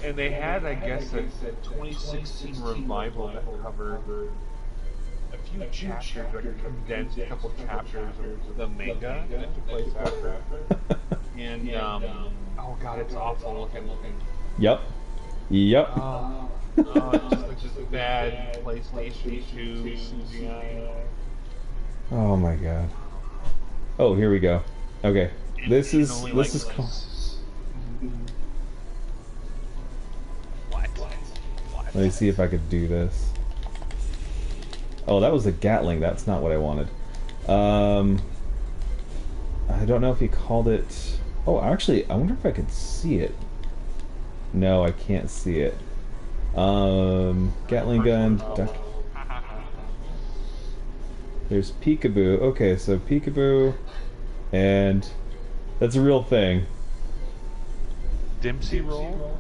And they had, I guess, a 2016 revival that covered a few chapters, like a condensed couple chapters of the manga that took place after. And oh god, it's awful looking. Yep. It's just bad PlayStation 2 CGI. Oh my god. Oh, here we go. Okay, this is cool. What? Let me see if I could do this. Oh, that was a Gatling. That's not what I wanted. I don't know if he called it. Oh, actually, I wonder if I could see it. No, I can't see it. Gatling gun. Duck. There's peekaboo. Okay, so peekaboo, and that's a real thing. Dempsey roll?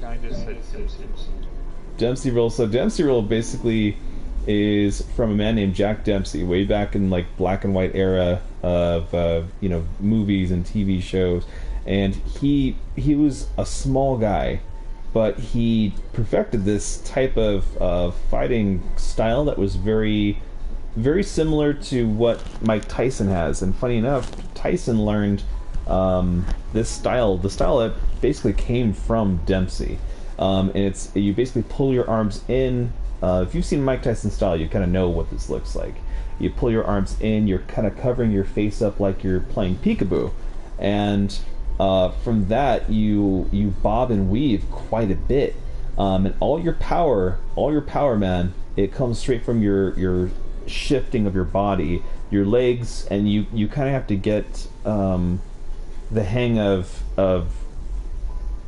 I just said Simpsons. Dempsey roll. So Dempsey roll basically is from a man named Jack Dempsey, way back in like black and white era of you know, movies and TV shows, and he was a small guy, but he perfected this type of fighting style that was very similar to what Mike Tyson has. And funny enough, Tyson learned this style, the style that basically came from Dempsey. and it's you basically pull your arms in. If you've seen Mike Tyson style, you kind of know what this looks like. You pull your arms in, you're kind of covering your face up like you're playing peekaboo, and from that you bob and weave quite a bit, and all your power, man, it comes straight from your shifting of your body, your legs, and you kind of have to get the hang of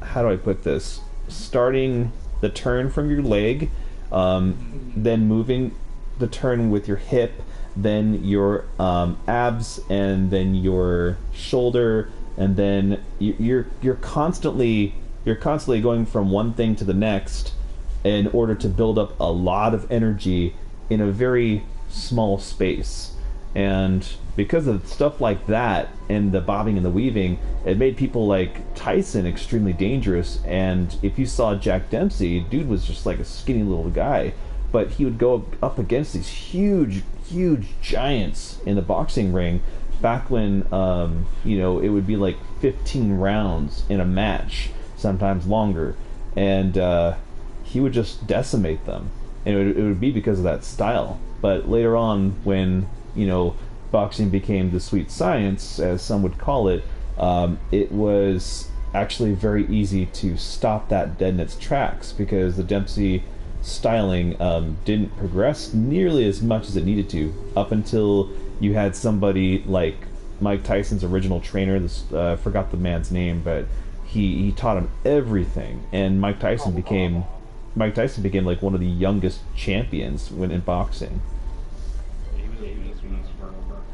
how do I put this? Starting the turn from your leg, then moving the turn with your hip, then your abs, and then your shoulder, and then you're constantly going from one thing to the next in order to build up a lot of energy in a very small space. And because of stuff like that and the bobbing and the weaving, it made people like Tyson extremely dangerous. And if you saw Jack Dempsey, dude was just like a skinny little guy, but he would go up against these huge giants in the boxing ring back when it would be like 15 rounds in a match, sometimes longer, and he would just decimate them, and it would be because of that style. But later on, when boxing became the sweet science, as some would call it, it was actually very easy to stop that dead in its tracks, because the Dempsey styling didn't progress nearly as much as it needed to, up until you had somebody like Mike Tyson's original trainer. I forgot the man's name, but he taught him everything, and Mike Tyson became like one of the youngest champions when in boxing.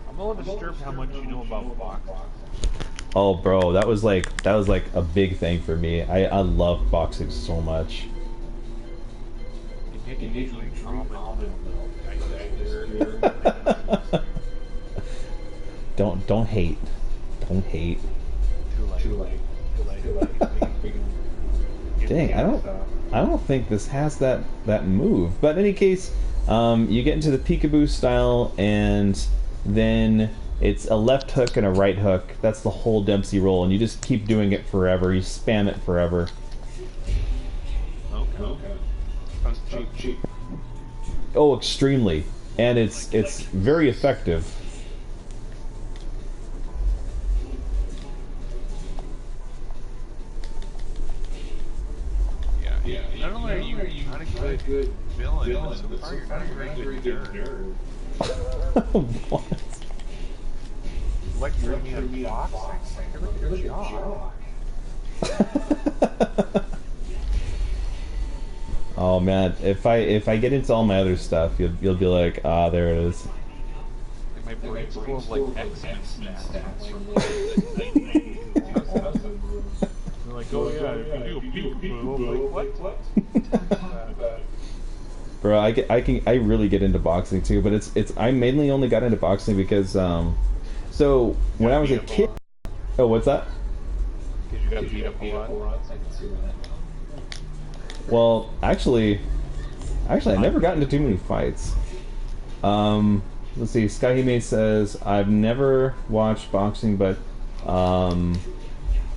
I'm a little disturbed how much you know about boxing. Oh, bro, that was like a big thing for me. I love boxing so much. Don't hate. Too late. Dang, I don't think this has that move. But in any case, you get into the peekaboo style, and then it's a left hook and a right hook. That's the whole Dempsey roll, and you just keep doing it forever. You spam it forever. Okay. Sounds cheap. Oh, extremely. And it's very effective. Yeah. Not only are you not a good villain, you're not a very good nerd. What? Lecturing me on boxing? You're like a jock. Oh man, if I get into all my other stuff, you'll be like, ah, there it is. My brain's full of like X-Men stats from like they're like, oh yeah, if you do a peekaboo, I'm like, what? Bro, I really get into boxing too, but I mainly only got into boxing because so when I was a kid. Oh, what's that? Because you got beat up a lot. Well, actually, I never got into too many fights. Let's see. Skyhime says I've never watched boxing, but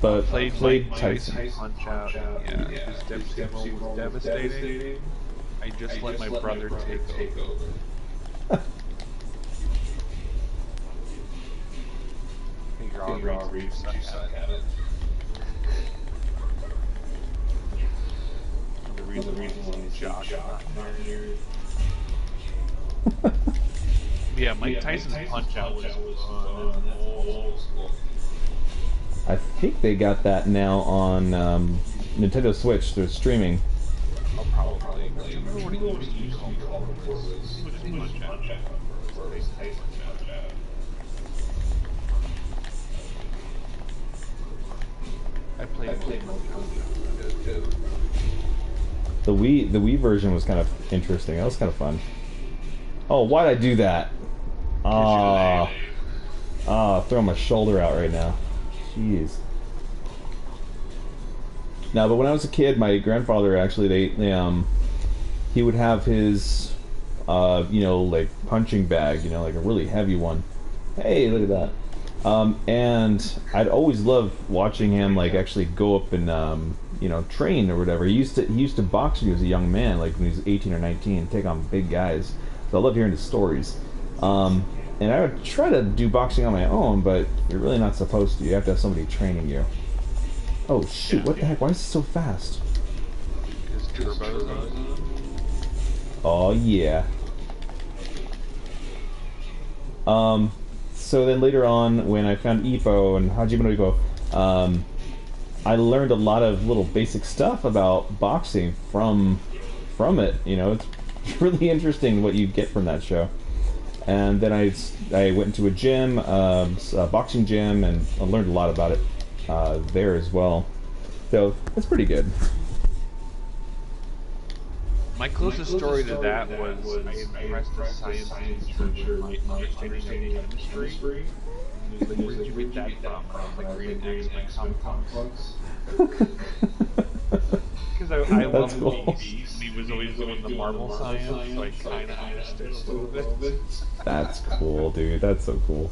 played Tyson. Punch Out. Yeah, his Dempsey roll was devastating. I just let my brother take over. You're all reasons you suck at it. The reason jock. Yeah, Mike Tyson's Punch Out was old school. I think they got that now on Nintendo Switch. They're streaming. Oh, probably. Do you remember what he used to call Punch Out? I played The Wii version was kind of interesting. That was kind of fun. Oh, why'd I do that? Throw my shoulder out right now. Jeez. Now, but when I was a kid, my grandfather actually he would have his like punching bag, like a really heavy one. Hey, look at that. And I'd always love watching him like actually go up and train or whatever. He used to box when he was a young man, like when he was 18 or 19, take on big guys. So I love hearing his stories. And I would try to do boxing on my own, but you're really not supposed to. You have to have somebody training you. Oh shoot! What the heck? Why is it so fast? Oh yeah. So then later on, when I found Ippo and Hajime no Ippo, I learned a lot of little basic stuff about boxing from it. It's really interesting what you get from that show. And then I went into a gym, a boxing gym, and I learned a lot about it there as well. So it's pretty good. My closest story to that was I impressed a science teacher with my understanding of chemistry. He was like, where did you get that from? I was like, reading X-Men comics. Because I loved cool. he was always doing the Marvel science, so I kind of understood a little bit. That's cool, dude. That's so cool.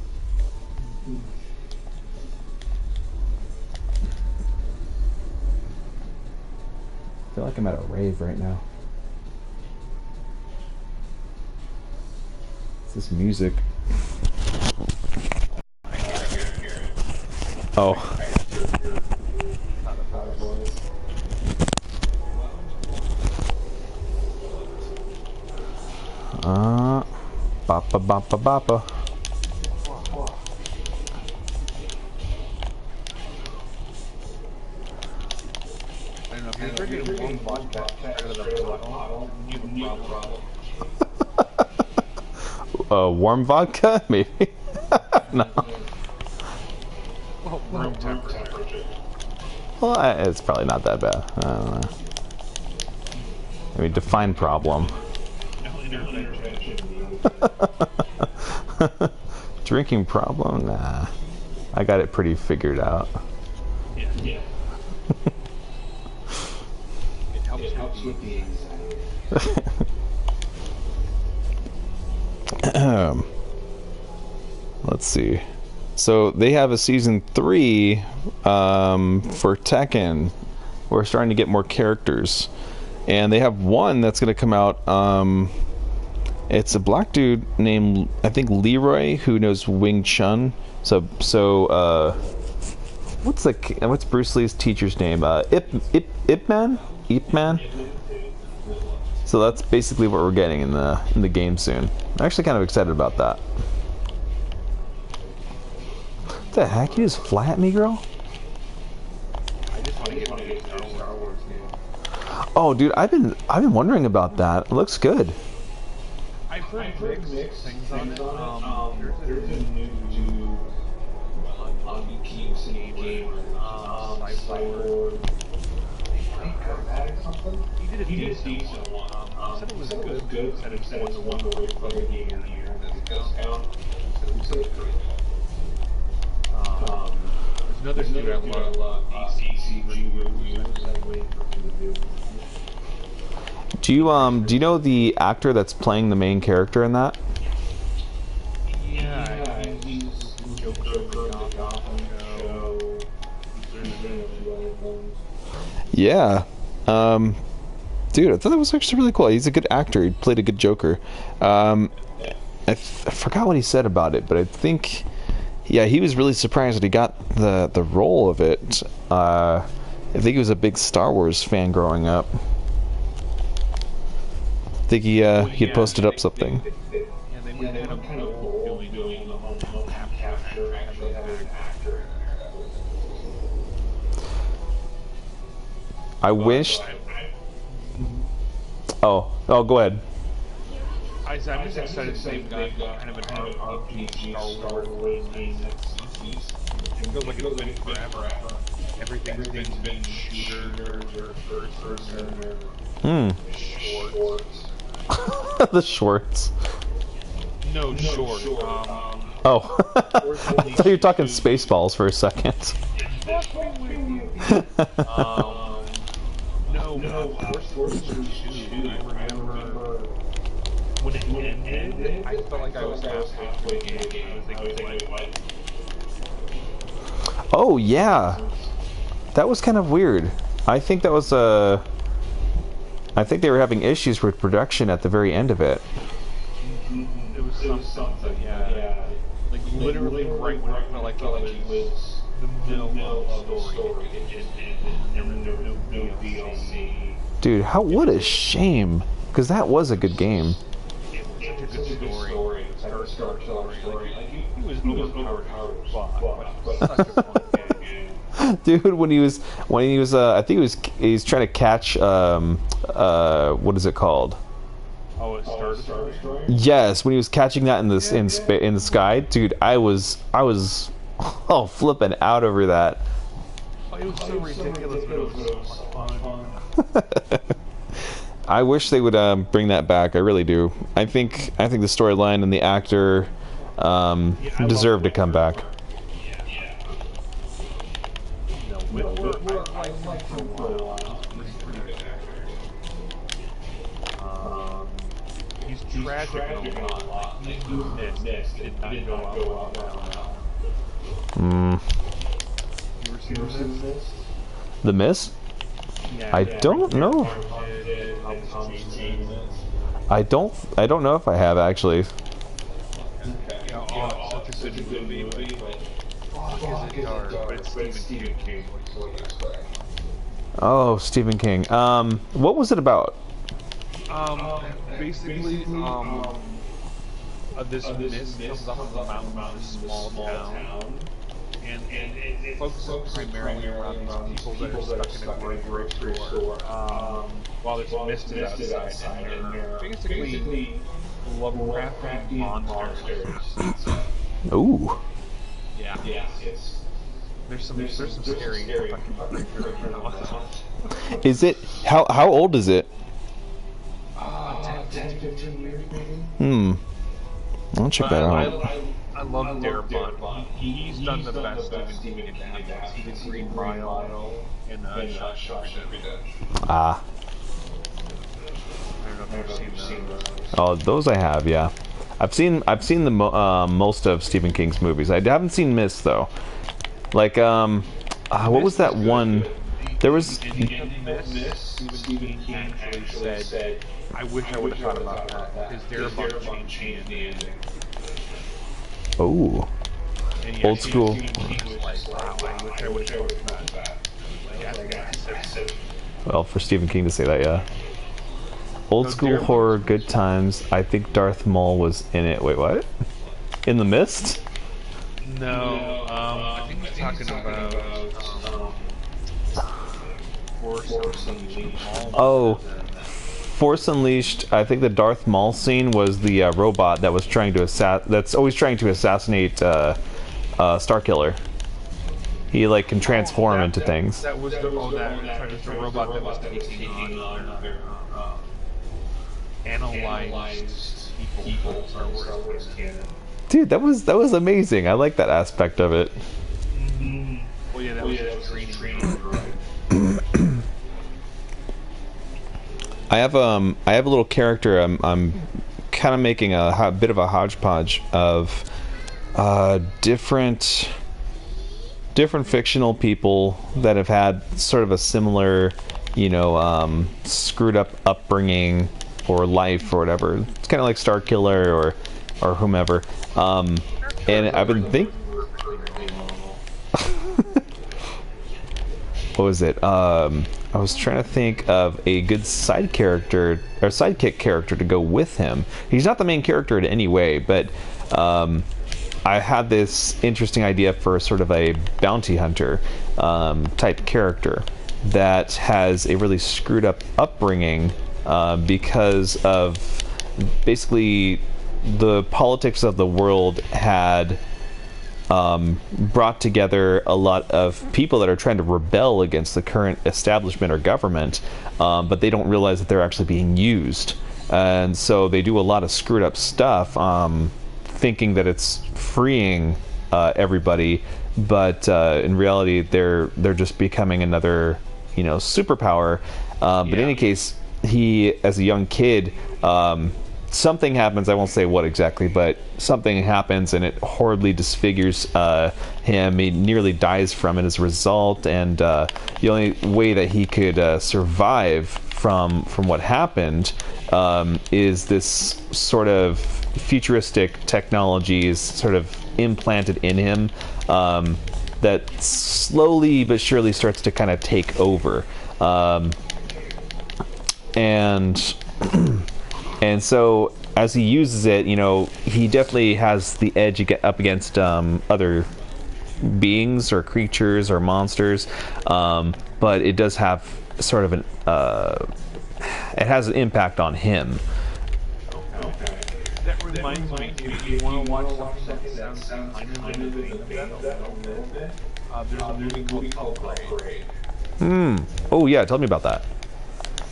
I feel like I'm at a rave right now. What's this music? Oh. Bappa bappa bappa. I don't know, if you're drinking warm vodka out of the bottle, you have a problem. Warm vodka? Maybe. No. Well, room temperature. Well, it's probably not that bad. I don't know. I mean, define problem. No intervention. Drinking problem? Nah. I got it pretty figured out. Yeah. It helps with the anxiety. Let's see. So they have a season 3 for Tekken. We're starting to get more characters, and they have one that's going to come out. It's a black dude named, I think, Leroy, who knows Wing Chun. So what's Bruce Lee's teacher's name? Ip Man. So that's basically what we're getting in the game soon. I'm actually kind of excited about that. What the heck? You just fly at me, girl? I just want to get Star Wars game. Oh, dude, I've been wondering about that. It looks good. I've heard mixed things on it. There's a new Comix game, Cyborg. He did a decent one. He said it was good. He said it was one away from the game of the year. He said it was great. There's another dude I love, Do you know the actor that's playing the main character in that? Yeah, he's Joker, Gotham show. Yeah. Dude, I thought that was actually really cool. He's a good actor. He played a good Joker. I forgot what he said about it, but I think, yeah, he was really surprised that he got the role of it. I think he was a big Star Wars fan growing up. I think he had posted up something. Yeah, they were kind of doing the whole capture actually had an actor in there. I wish. Oh, go ahead. I'm just excited to see kind of an RPG Star Wars game it feels like it's been forever. Everything's been shooters or first person or shorts. The shorts. No, short. Oh, I thought you were talking Spaceballs for a second. No, first person shoot. I remember when it ended, I felt like I was halfway through the game. I was thinking, what? Oh yeah, that was kind of weird. I think that was a. I think they were having issues with production at the very end of it. It was something, yeah. Like literally right when I felt like it was the middle of the story. There was no DLC. Dude, what a shame! Because that was a good game. It was such a good story. Star story. Like, he was overpowered but such a fun game. Dude, when he was I think he's trying to catch what is it called? Oh, it's Star Destroyer? Yes, when he was catching that in the sky, dude, I was flipping out over that. Oh, it was so ridiculous, but it was so much fun. I wish they would bring that back. I really do. I think the storyline and the actor deserve to come back. Whitworth, I like for a while. He's a pretty good actor. He's tragic in a lot. He's missed. Did not go out now. You ever seen this? The Mist? Yeah, I don't know. I don't know if I have actually. Such a good movie, but fuck, is it dark? But it's Stephen King. Oh, Stephen King. What was it about? Basically, this mist comes up from a mountain in a small town, and it focuses primarily around these people that are stuck in a grocery store. While there's mist outside, and they're basically Lovecraftian monsters. Ooh. Yeah. There's some scary fucking creatures. Is it how old is it? 10, 15 years maybe. I'll check that out. I love Darabont. He's done the best Stephen King adaptations. He did Green Mile and Shot Every Day. Ah. I don't know if you've seen those. Oh, those I have. Yeah, I've seen the most of Stephen King's movies. I haven't seen Mist though. Like what was that one? There was. In Mist, Stephen King actually said, "I wish I would have thought about that because Darabont changed the ending." Oh. Old school. Well, for Stephen King to say that, yeah. Old school horror, good times. I think Darth Maul was in it. Wait, what? In the Mist? No, I think he's talking about Force Unleashed. Oh, Force Unleashed. I think the Darth Maul scene was the robot that was trying to that's always trying to assassinate Starkiller. He like can transform into things. That was the robot that was taking on other analyzed people. Star Wars canon. Dude, that was amazing. I like that aspect of it. Well, yeah, that was just training. I have a little character. I'm kind of making a bit of a hodgepodge of different fictional people that have had sort of a similar, screwed up upbringing or life or whatever. It's kind of like Starkiller or whomever. And I've been thinking. What was it? I was trying to think of a good side character or sidekick character to go with him. He's not the main character in any way, but I had this interesting idea for sort of a bounty hunter type character that has a really screwed up upbringing because of basically the politics of the world had brought together a lot of people that are trying to rebel against the current establishment or government, but they don't realize that they're actually being used, and so they do a lot of screwed up stuff, thinking that it's freeing everybody, but in reality they're just becoming another superpower. But in any case, he as a young kid something happens. I won't say what exactly, but something happens, and it horribly disfigures him. He nearly dies from it as a result, and the only way that he could survive from what happened is this sort of futuristic technologies sort of implanted in him that slowly but surely starts to kind of take over. And so as he uses it, he definitely has the edge up against other beings or creatures or monsters, but it does have sort of it has an impact on him. Okay. That reminds me, if you want to watch something that sounds kind of in the vein of that a little bit, there's a movie called Upgrade. Oh yeah, tell me about that.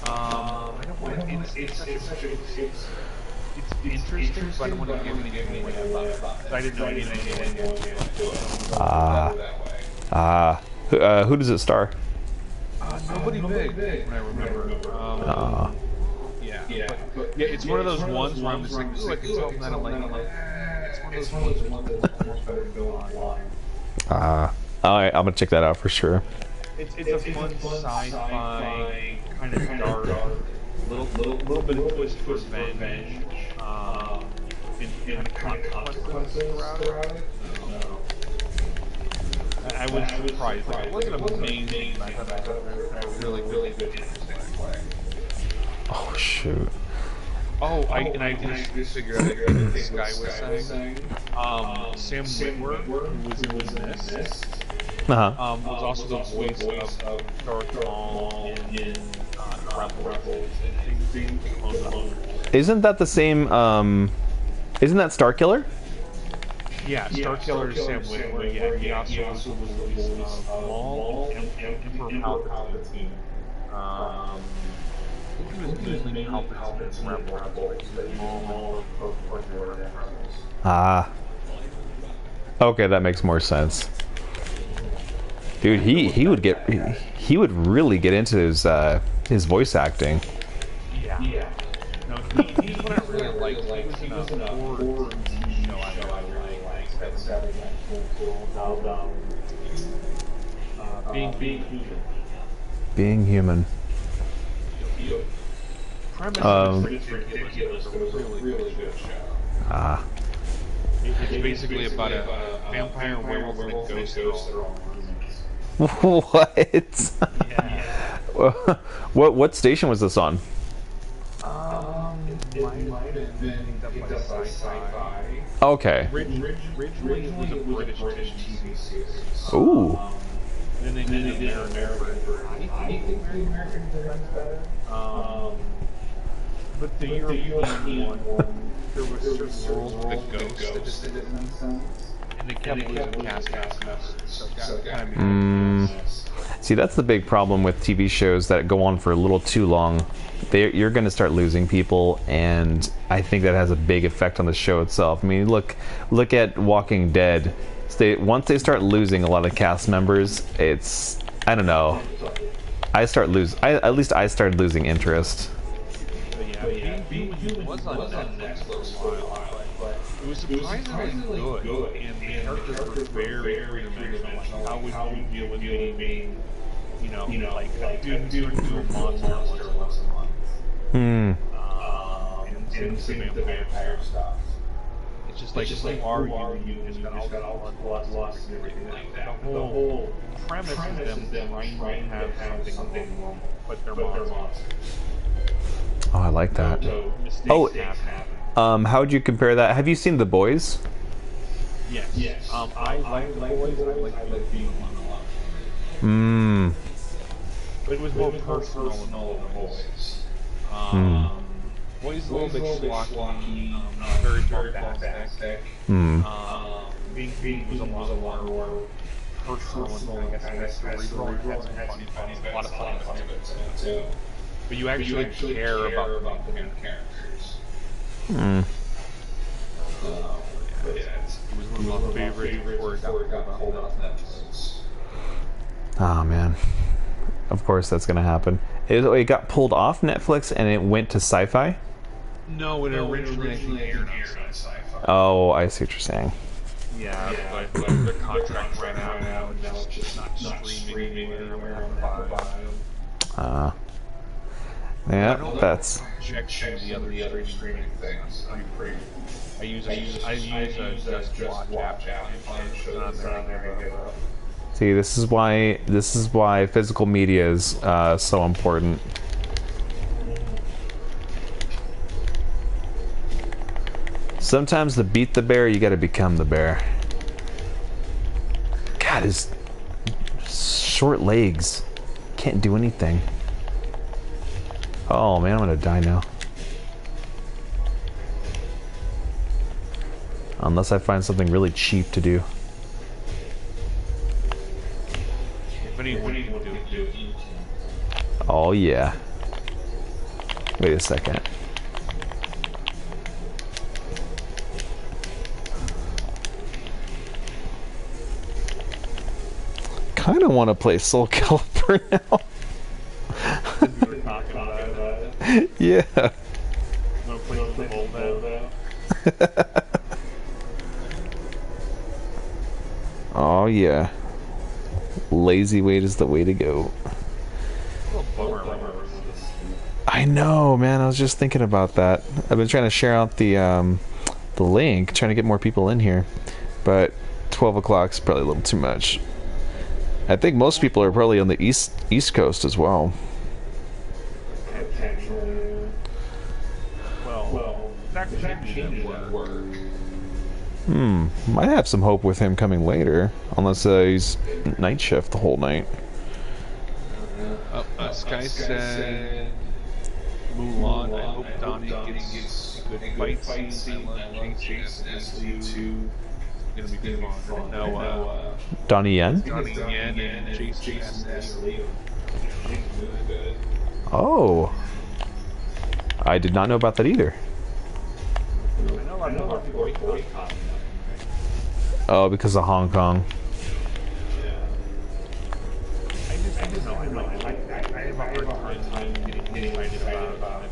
I don't want to. It's interesting, but I don't want to give anything away about it. I didn't know anything. Who does it star? Nobody big, when I remember. Yeah, but it's one of those ones where I'm just like, ooh, I can tell them that I like it. It's one of those ones that's almost better to go online. Alright, I'm gonna check that out for sure. It's a fun sci-fi, kind of dark, little bit of twist for revenge, and kind of consequences around it. I was surprised. Like, it wasn't amazing, but I thought it was really good, interesting play. Oh shoot. Oh, I just figured out what this guy was saying. Sam Witwer, who was in this, was also the voice of Darth Maul in Rebels and things. Isn't that the same? Isn't that Starkiller? Yeah, Starkiller is Sam Witwer. Yeah, he also was the voice of Maul and Emperor Palpatine. I think he was mainly Palpatine in Rebels. Okay, that makes more sense. Dude, he would really get into his voice acting. Yeah. No, he's what I really liked. He was in a horror TV show I really liked. Being Human. Being Human. Premise is ridiculous, but it was a really good show. It's basically about a vampire werewolf and a ghost that are all roommates. What? Yeah. What station was this on? It might have been picked up by Sci-Fi. Okay. Originally it was a British TV series. Ooh. Then they did American. I think American was better. But the European one, there was certain rules with the ghosts that didn't make sense. And they kept losing cast members. So it kind of made sense. See, that's the big problem with TV shows that go on for a little too long. You're going to start losing people, and I think that has a big effect on the show itself. I mean, look at Walking Dead. Once they start losing a lot of cast members, it's, I don't know. I started losing interest. Yeah, Being Human was on Netflix for a while, but it was surprisingly good, and the characters were very three-dimensional. Like, how would you deal with being, like a dude turned into a monster once a month? And same with the vampire stuff. It's just like, who are you? Just got all lost and everything like that. The whole premise is them trying to have something wrong, but they're monsters. Oh, I like that. Oh, how would you compare that? Have you seen The Boys? Yes. I like The Boys. I like Being Human a lot. But it was more personal than all The Boys. Boys a little bit schlocky, very bombastic. Being was a lot more personal and I guess cerebral. It had some funny, a lot of fun too. But you actually care about the main characters. It was one of my favorites before it got pulled off Netflix. Oh man, of course that's gonna happen. It got pulled off Netflix and it went to Sci-Fi. No, it originally I think aired on Sci-Fi. Oh, I see what you're saying. Yeah, but their contract ran out now, and now it's just not streaming anywhere on Bio. Yeah, that's. Check the other streaming things. I use a Just Watch app. See, this is why physical media is so important. Sometimes to beat the bear, you gotta become the bear. God, his short legs can't do anything. Oh man, I'm gonna die now. Unless I find something really cheap to do. Oh yeah. Wait a second. Kind of want to play Soul Calibur now. Yeah. Oh yeah. Lazy weight is the way to go. I know, man. I was just thinking about that. I've been trying to share out the link, trying to get more people in here, but 12 o'clock is probably a little too much. I think most people are probably on the East Coast as well. Might have some hope with him coming later, unless he's night shift the whole night. Sky said Mulan. I hope Donnie gets good fight scenes. I love Jason S2. Gonna be fun. No, Donnie Yen? Donnie Yen and Jason S2. Oh. I did not know about that either. I know a lot of people boycott. Oh, because of Hong Kong. I just know. I have a hard time getting excited about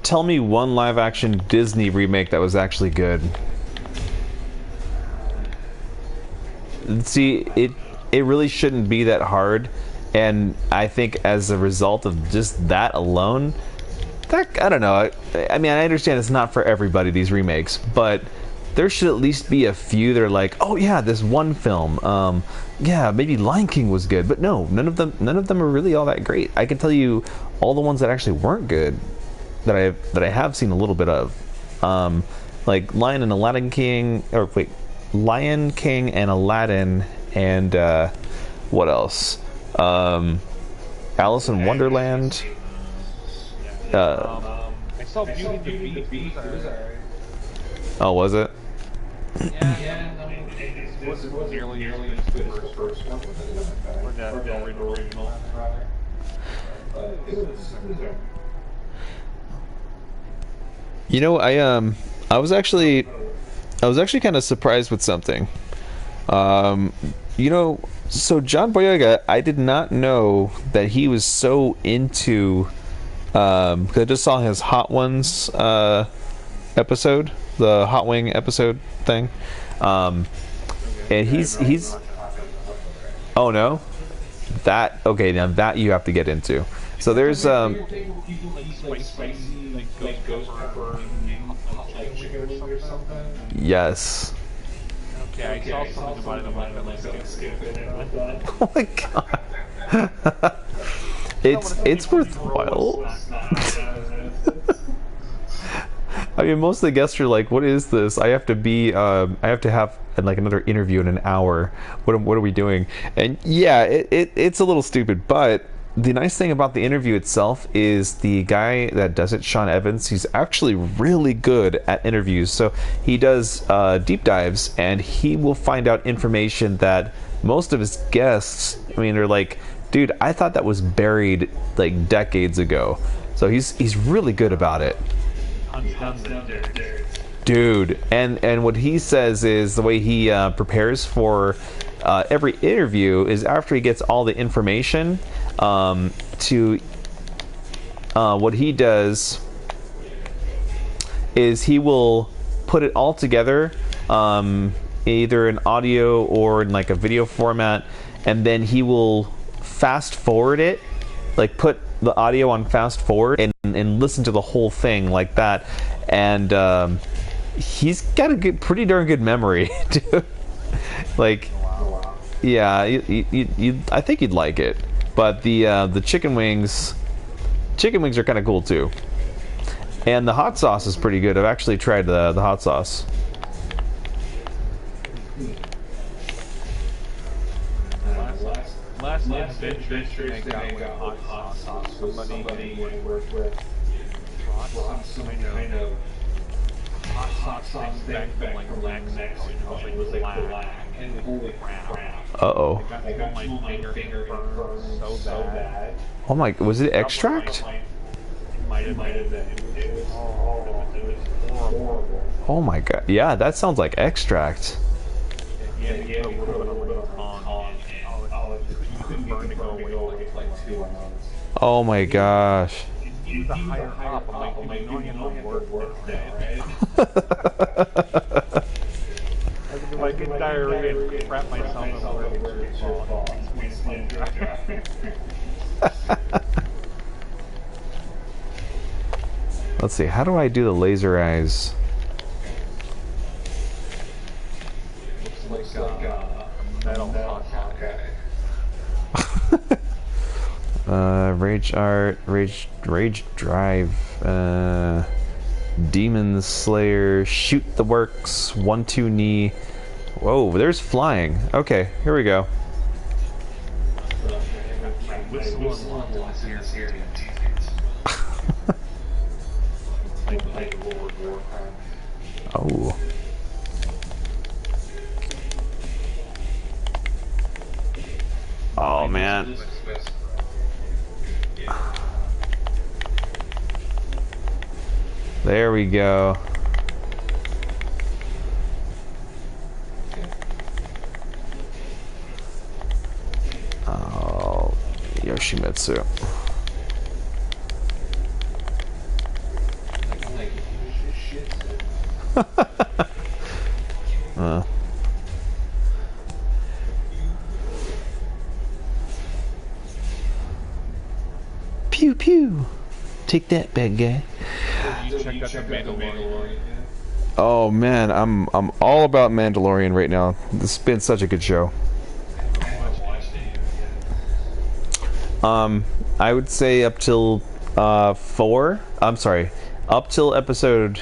Tell me one live action Disney remake that was actually good. See, it really shouldn't be that hard, and I think as a result of just that alone, I don't know. I mean, I understand it's not for everybody, these remakes, but there should at least be a few that are like, oh yeah, this one film, yeah, maybe Lion King was good, but no, none of them are really all that great. I can tell you all the ones that actually weren't good that I have seen a little bit of, like Lion King and Aladdin, and what else? Alice in Wonderland. I saw Beauty and the Beast. Oh, was it? Yeah. I mean, it wasn't nearly as good as the first one. Or the original. You know, I was actually kind of surprised with something. You know, so John Boyega, I did not know that he was so into. 'Cause I just saw his Hot Ones episode, the Hot Wing episode thing, and he's. Oh no, that okay? Now that you have to get into. So there's Yes. Okay, I saw something about it. I'm like, let's skip it. Oh my god. It's worthwhile. I mean, most of the guests are like, "What is this? I have to have like another interview in an hour. What are we doing?" And yeah, it's a little stupid, but the nice thing about the interview itself is the guy that does it, Sean Evans, he's actually really good at interviews. So he does deep dives, and he will find out information that most of his guests, I mean, are like, dude, I thought that was buried like decades ago. So he's really good about it. Dude, and what he says is the way he prepares for every interview is after he gets all the information to what he does is he will put it all together, either in audio or in like a video format, and then he will fast forward it, like put the audio on fast forward and listen to the whole thing like that. And he's got a pretty darn good memory too. Like, yeah, I think you'd like it. But the chicken wings are kind of cool too. And the hot sauce is pretty good. I've actually tried the hot sauce. Last adventure I got with hot sauce. Somebody worked with brought some kind of hot sauce thing back from like Mexico. It was like black. Holy crap. Uh-oh. I got my finger burned so bad. Oh my, was it extract? It might have been. It was horrible. Oh my god. Yeah, that sounds like extract. Yeah, you put a little bit of tongue you couldn't burn to go away like 2 months. Oh my gosh. The higher up, I'm like, no, you know, work now, right? I could like get diarrhea and crap myself in Let's see, how do I do the laser eyes? Looks like a metal Hawkeye. Rage art, rage drive, demon slayer, shoot the works, 1-2 knee. Whoa, there's flying. Okay, here we go. Oh. Oh man. There we go. Oh, Yoshimitsu. Pew pew. Take that, bad guy. Check out the Mandalorian. Oh man, I'm all about Mandalorian right now. This has been such a good show. I would say up till 4. I'm sorry, up till episode,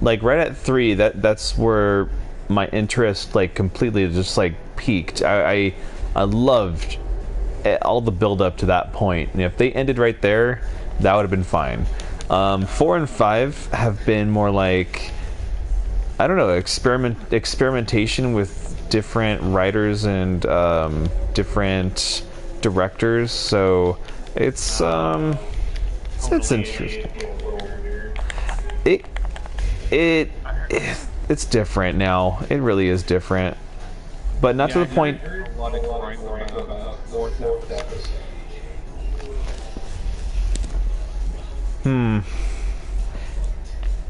like right at 3. That's where my interest like completely just like peaked. I loved all the build up to that point, and if they ended right there, that would have been fine. 4 and 5 have been more like, I don't know, experimentation with different writers and different directors. So it's interesting. It's different now. It really is different, but not to the point.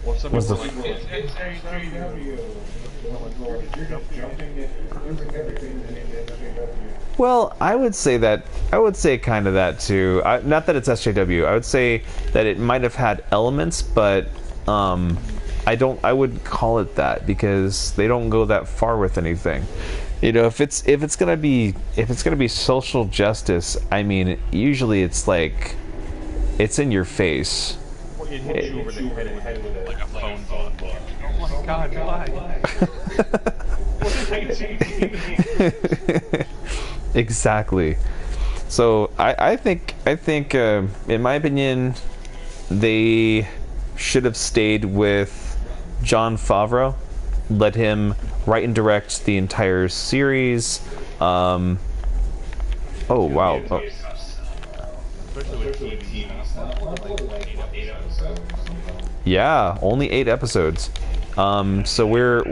What's the Well, I would say kind of that too. Not that it's SJW. I would say that it might have had elements, but I wouldn't call it that because they don't go that far with anything. You know, if it's gonna be social justice, I mean, usually it's like it's in your face. It hits you over the head with it, like a phone book. Oh my God, why? Exactly. So I think in my opinion, they should have stayed with Jon Favreau, let him write and direct the entire series. Oh wow. Oh. Yeah, only 8 episodes. So we're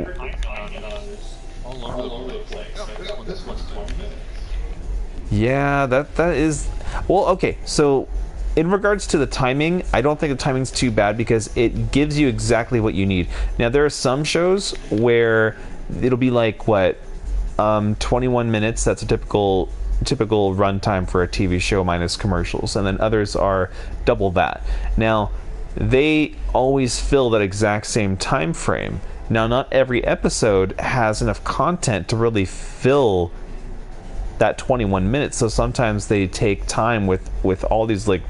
yeah, that is well, okay. So in regards to the timing, I don't think the timing's too bad because it gives you exactly what you need. Now, there are some shows where it'll be like, 21 minutes. That's a typical runtime for a TV show minus commercials, and then others are double that. Now, they always fill that exact same time frame. Now, not every episode has enough content to really fill that 21 minutes, so sometimes they take time with all these like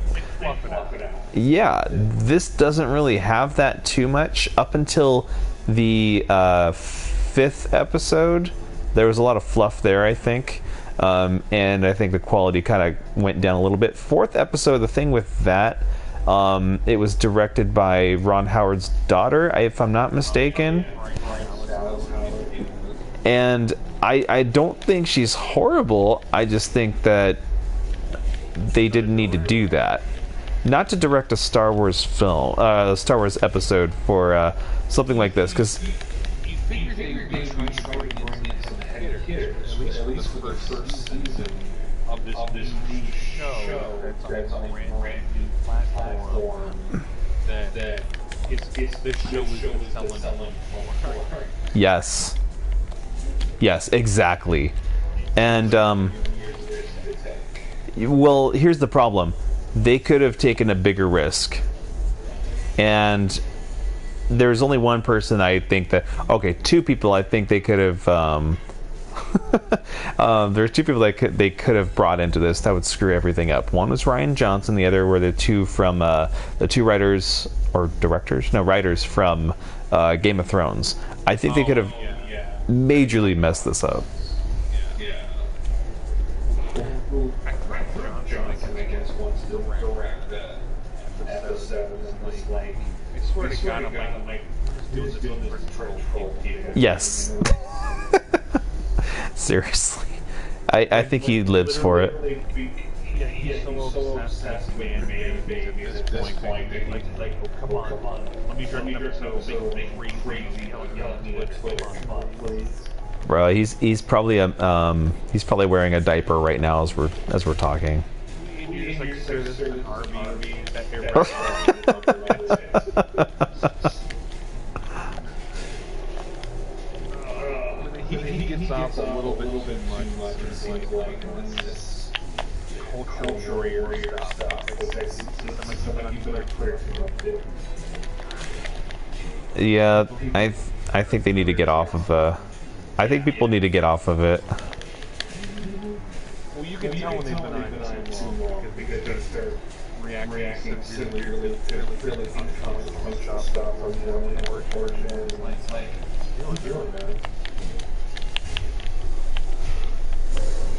yeah, this doesn't really have that too much. Up until the 5th episode, there was a lot of fluff there, I think, and I think the quality kind of went down a little bit. 4th episode, the thing with that, it was directed by Ron Howard's daughter, if I'm not mistaken, and I don't think she's horrible. I just think that they didn't need to do that. Not to direct a Star Wars film, Star Wars episode for something like this, because You figure they would be trying to bring in some heavier hitters, at least for the first season of this new show that's on a brand new platform. That this show is selling for. yes, exactly. And well, here's the problem. They could have taken a bigger risk, and there's only one person I think that, okay, 2 people I think they could have there's 2 people that they could have brought into this that would screw everything up. One was Ryan Johnson, the other were the 2 from the 2 writers or directors, no, writers from Game of Thrones. I think they could have majorly messed this up. Yes. Seriously. I think he lives for it. Yeah, he's so obsessed with animated babies at this point. Like, oh, come on. Let me direct an episode so crazy how young please. Bro, he's probably he's probably wearing a diaper right now as we're talking. And you're just like, sir, this is an RV that he gets off a little bit too much. It's like this cultural warrior stuff. Yeah, I think they need to get off of I think people need to get off of it. Well, you can tell when they've been on too long because they start reacting severely uncomfortable stuff or origin. Like, feeling man.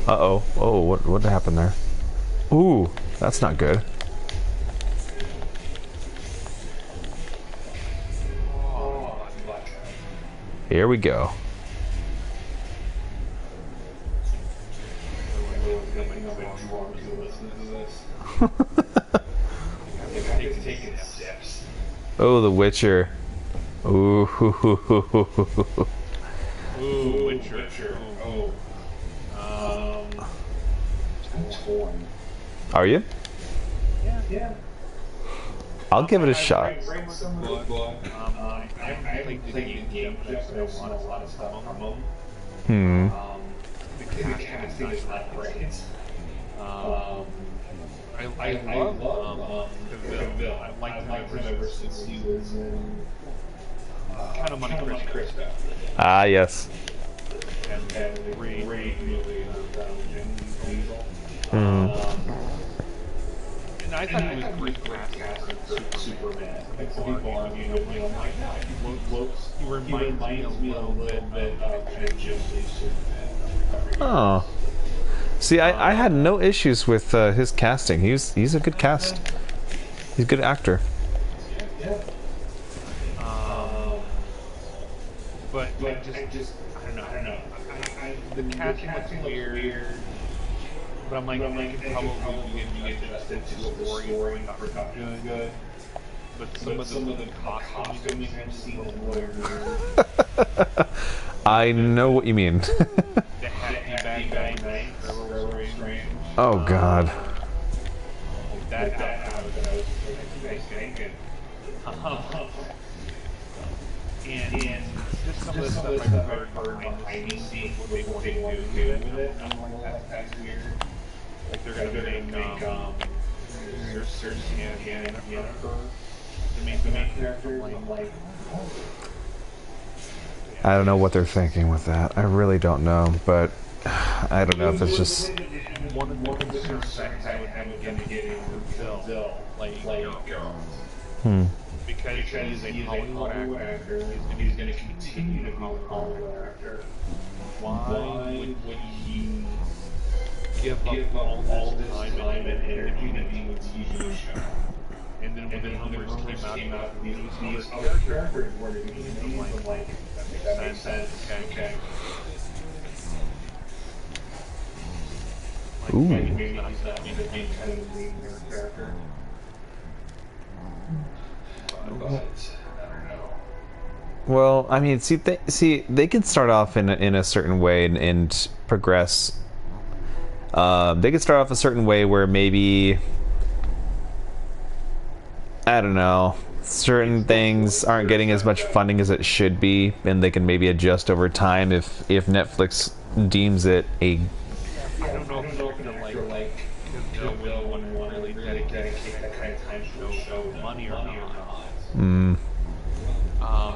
Uh-oh. Oh, what happened there? Ooh, that's not good. Here we go. Oh, The Witcher. Ooh. Ooh, Witcher. Oh. Are you? Yeah. I'll give it a shot. I haven't played the game, but I've seen a lot of stuff from them. The casting is not great. I love Cavill. I like him ever since he was in kind of Money Chris. Ah, yes. And great movie. Mm. And I thought he was great casting as Superman. He reminds me a little bit of Jim Lee Superman. Oh. See, I had no issues with his casting. He's a good cast. He's a good actor. But I just I don't know. The casting looks weird. But I'm like, they could probably get adjusted to a story not good. But some of the costuming I've seen is weird. I know what you mean. The happy bad night. Oh God. That And just some of the stuff I've heard behind the scenes, what they want to do with it, I'm like, that's weird. Like they're gonna make search and to make the main character like. I don't know what they're thinking with that. I really don't know, but I don't know if it's just. One of the concerns I would have again getting Brazil, because he's a Hollywood actor, he's going to continue to be a Hollywood actor. Why would he give up all this time and energy to be with TV show? And then when the numbers came out, these other characters were to be like, that makes sense. Okay. Ooh. Maybe he's not being kind of the main character. But I don't know. Well, I mean, see, they can start off in a certain way and progress. They can start off a certain way where maybe, I don't know, certain things aren't getting as much funding as it should be, and they can maybe adjust over time if Netflix deems it a. I don't know if they're gonna like because no one really dedicate that kind of time to show money or not.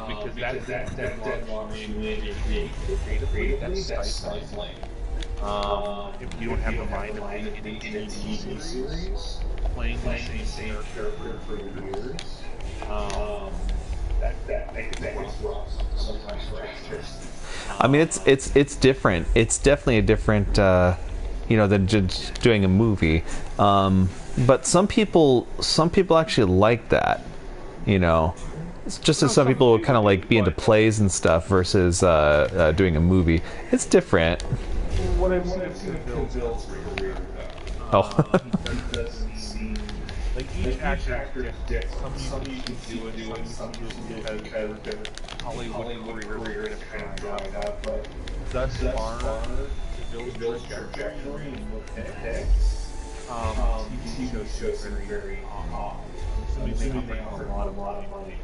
Because that's long really creatively that's stifling. If you don't have the mind of being in a TV series, playing the same character for years, that makes it rough sometimes for actors. I mean, it's different. It's definitely a different, than just doing a movie. But some people actually like that. It's just as some people would kind of like be into plays and stuff versus doing a movie. It's different. What I've seen of Bill's career, Oh. he doesn't seem like each actor gets some you can do it, some because their Hollywood career is kind of dried up. But thus far, Bill's trajectory and what it takes, TV shows are very off. Assuming they offer a lot of money.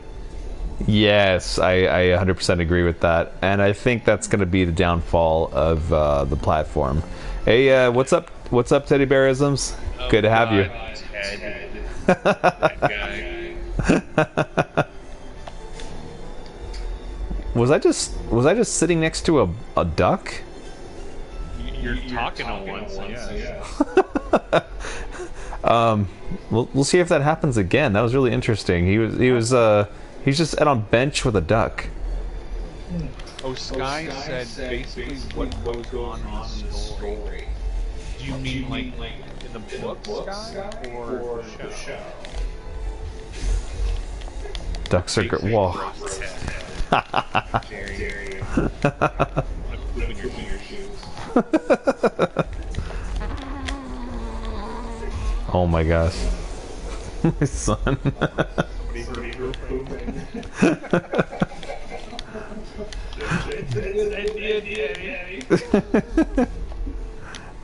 Yes, I 100% agree with that, and I think that's going to be the downfall of the platform. Hey, what's up, Teddy Bearisms? Good to have you. That guy. Was I just sitting next to a duck? You're talking on one, yeah. We'll see if that happens again. That was really interesting. He's just at on bench with a duck. Oh, Sky said basically what goes on in the story. Do you mean like in the book, Sky, or the show? Duck circuit wall. Jerry. When you're in your shoes. Oh my gosh. My son.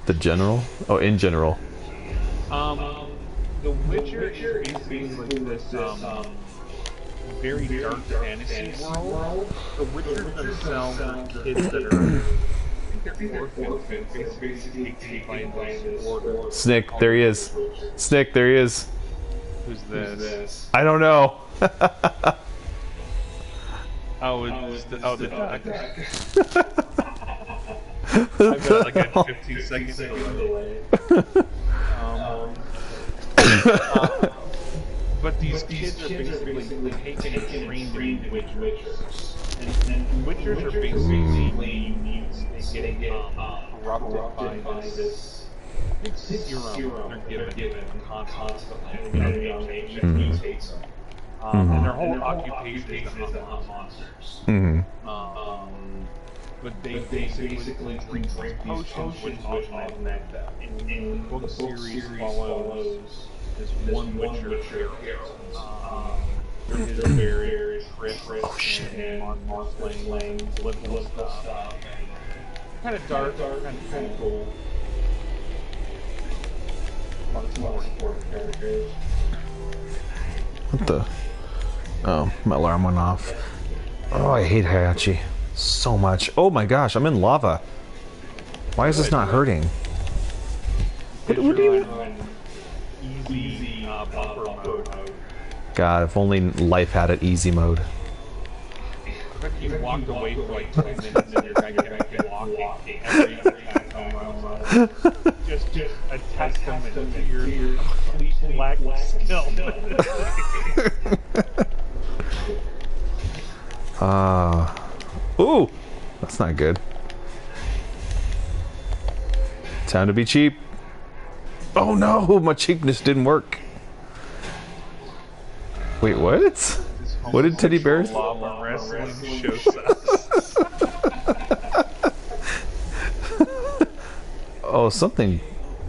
The general? Oh, in general. The Witcher is basically like this very dark fantasy world. The Witcher themselves are kids that are orphans, basically taken by this order. Snick, there he is. Snick, there he is. Who's this? I don't know. Oh, it's the duck. I've got like a 15 seconds delay. But these kids are basically taken and trained to be witchers. And witchers are basically getting corrupted by this serum they're given constantly. And mutates them. And their whole occupation is to hunt monsters. But they basically drink potions which augment them. And the book series follows this one Witcher character. There's various tricks and monster-slaying, political stuff. Kind of dark, kind of cool. Lots of more important characters. What the? Oh, my alarm went off. Oh, I hate Hayachi so much. Oh my gosh, I'm in lava. Why is this not hurting? What do you... Easy bumper mode. God, if only life had it easy mode. But you walked away for like 10 minutes and you're back walking every time. Just a testament to your complete lack of skill. Ooh, that's not good. Time to be cheap. Oh no, my cheapness didn't work. Wait, what? What did Teddy Bears? Lava wrestling show sucks. Oh, something.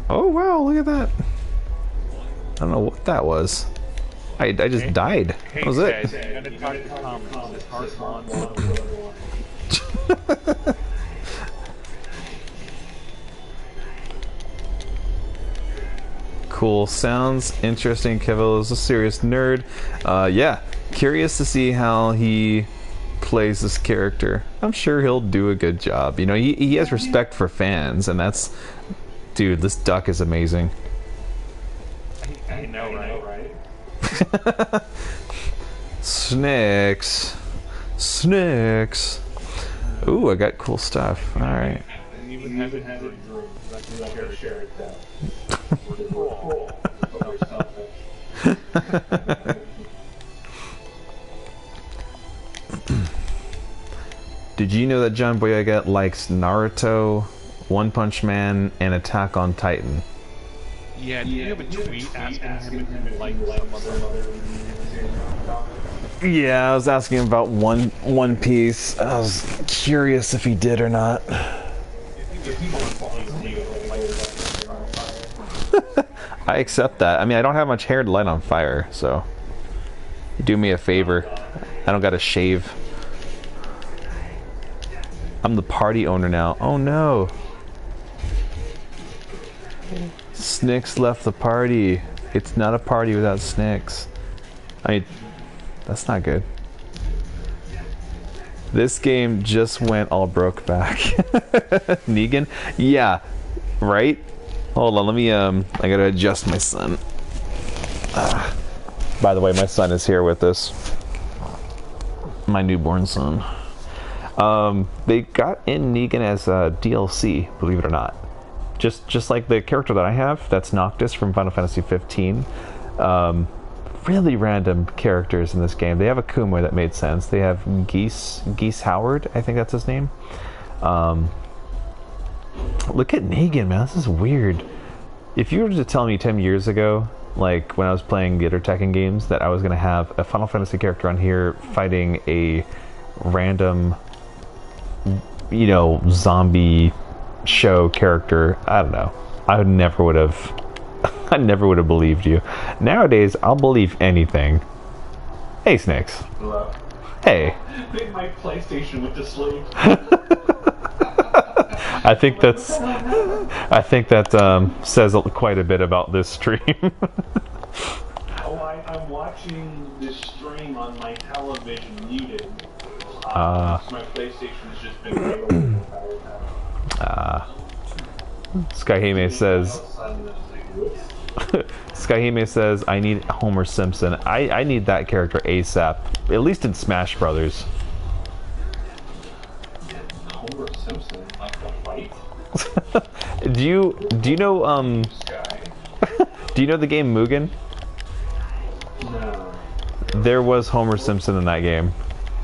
Oh wow, look at that. I don't know what that was. I just died. That was it. Guys, I'm gonna talk to Comix. It's hard on. Cool. Sounds interesting. Kevil is a serious nerd. Yeah. Curious to see how he plays this character. I'm sure he'll do a good job. You know, he has respect for fans, and that's... Dude, this duck is amazing. I know, right? Snicks. Snicks. Ooh, I got cool stuff. Alright. And even have it in room. That's a share it down. Did you know that John Boyega likes Naruto, One Punch Man, and Attack on Titan? Yeah, do you have a tweet asking him if he likes some other... Yeah, I was asking him about One Piece. I was curious if he did or not. I accept that. I mean, I don't have much hair to light on fire, so you do me a favor. I don't gotta shave. I'm the party owner now. Oh no. Snicks left the party. It's not a party without Snicks. I mean, that's not good. This game just went all broke back. Negan? Yeah, right? Hold on, let me, I gotta adjust my son. By the way, my son is here with us. My newborn son. They got in Negan as a DLC, believe it or not. Just like the character that I have, that's Noctis from Final Fantasy 15. Really random characters in this game. They have a Kumar that made sense. They have Geese Howard, I think that's his name. Look at Negan, man. This is weird. If you were to tell me 10 years ago, like when I was playing the other Tekken games, that I was going to have a Final Fantasy character on here fighting a random, you know, zombie show character, I don't know. I never would have believed you. Nowadays, I'll believe anything. Hey, Snakes. Hello. Hey. I think my PlayStation went to sleep. I think that says quite a bit about this stream. Oh, I'm watching this stream on my television muted. My PlayStation has just been available the entire time. Skyhime says, I need Homer Simpson. I need that character ASAP. At least in Smash Brothers. Homer Simpson, like the fight? Do you know Sky? do you know the game Mugen? No. There was Homer Simpson in that game.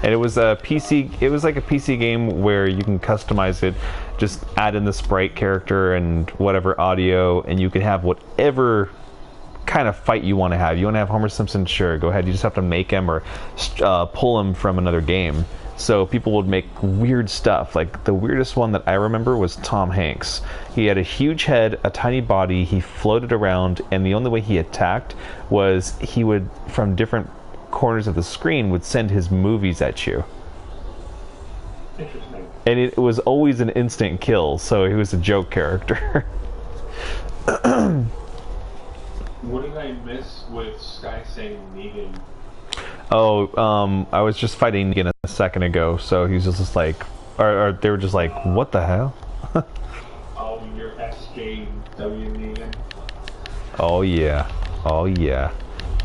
And it was a PC, it was like a PC game where you can customize it, just add in the sprite character and whatever audio, and you can have whatever kind of fight you want to have. You want to have Homer Simpson? Sure, go ahead. You just have to make him or pull him from another game. So people would make weird stuff. Like the weirdest one that I remember was Tom Hanks. He had a huge head, a tiny body, he floated around, and the only way he attacked was he would, from different corners of the screen, would send his movies at you. Interesting. And it was always an instant kill, so he was a joke character. What did I miss with Sky saying Negan? Oh, I was just fighting again a second ago, so he was just like, or they were just like, what the hell? Oh, your SJW Negan. Oh yeah, oh yeah.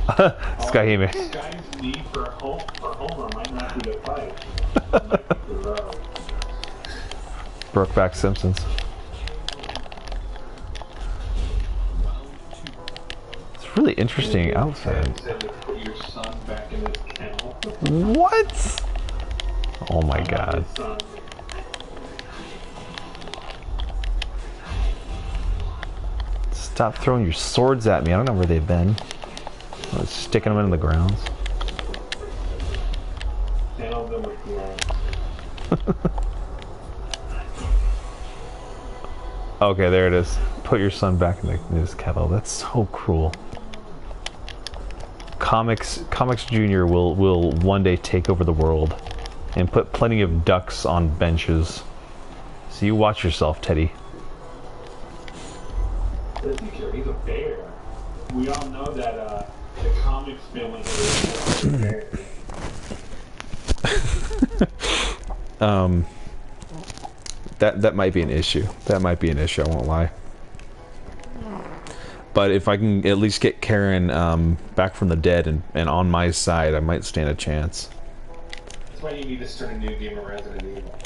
Skyhime. This guy's need for Homer might not be the fight. It might be Thoreau. Brokeback Simpsons. It's really interesting outfit. Said to put your son back in his kennel. What? Oh my god. His son. Stop throwing your swords at me. I don't know where they've been. I was sticking them in the grounds. Handle them with gloves. Okay, there it is. Put your son back in his kettle. That's so cruel. Comix Jr. will one day take over the world and put plenty of ducks on benches. So you watch yourself, Teddy. He's a bear. We all know that the Comix family is a bear. That might be an issue. That might be an issue, I won't lie. But if I can at least get Karen back from the dead and on my side, I might stand a chance. That's why you need to start a new game of Resident Evil.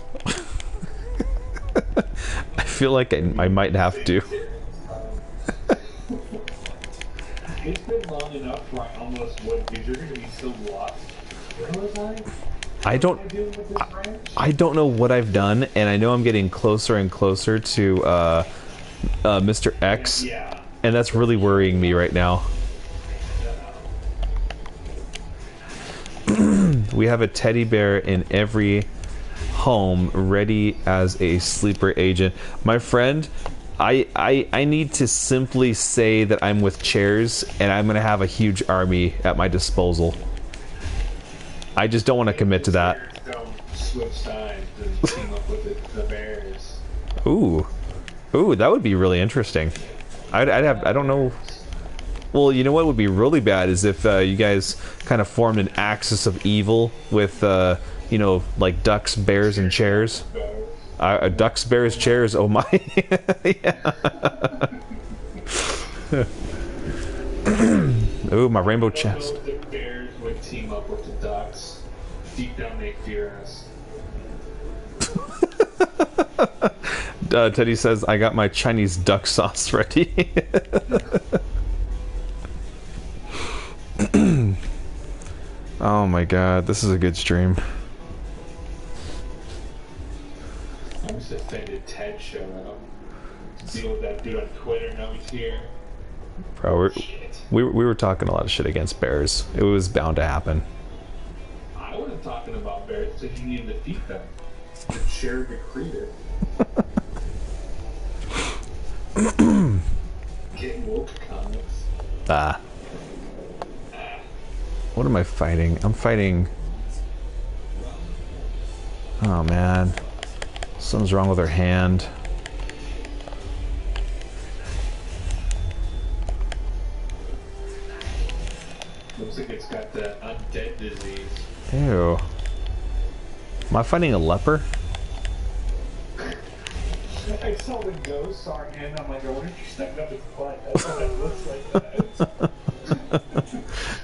I feel like I might have to. It's been long enough where I almost would, because you're going to be so lost. Where was I? I don't know what I've done, and I know I'm getting closer and closer to Mr. X, Yeah. and that's really worrying me right now. We have a teddy bear in every home, ready as a sleeper agent. My friend, I need to simply say that I'm with chairs, and I'm gonna have a huge army at my disposal. I just don't want to commit to that. Don't switch sides and team up with the Bears. Ooh, that would be really interesting. I don't know. Well, you know what would be really bad is if you guys kind of formed an axis of evil with, you know, like ducks, bears, and chairs. Ducks, bears, chairs. Oh my! Yeah. Ooh, my rainbow chest. The Bears would team up with the Ducks. Deep down, they fear us. Teddy says, "I got my Chinese duck sauce ready." Oh my god, this is a good stream. I'm just offended Ted showed up to deal with that dude on Twitter. Now he's here. Bro, Shit. we were talking a lot of shit against bears. It was bound to happen. I wasn't talking about Bears. I said you need to defeat them. The chair recruited. Getting woke comics. Ah. What am I fighting? I'm fighting... Oh man. Something's wrong with her hand. Looks like it's got the undead disease. Ew. Am I fighting a leper? I saw the ghost, saw her hand, I'm like, I wonder if she stuck up his butt. That's what it looks like that.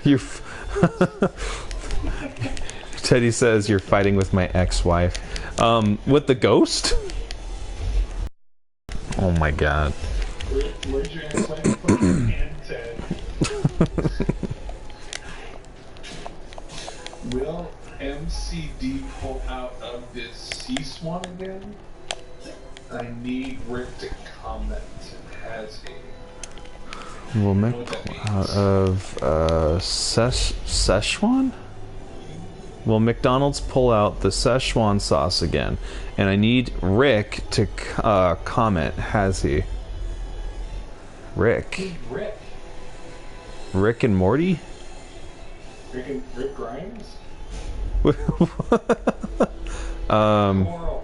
You... Teddy says you're fighting with my ex-wife. With the ghost? Oh my god. Where's your ex-wife from? And Ted. Will MCD pull out of this cease one again? I need Rick to comment. Has he? We'll make out of Szechuan? Will McDonald's pull out the Szechuan sauce again? And I need Rick to comment. Has he? Rick. Who's Rick? Rick and Morty? Rick Grimes? Coral.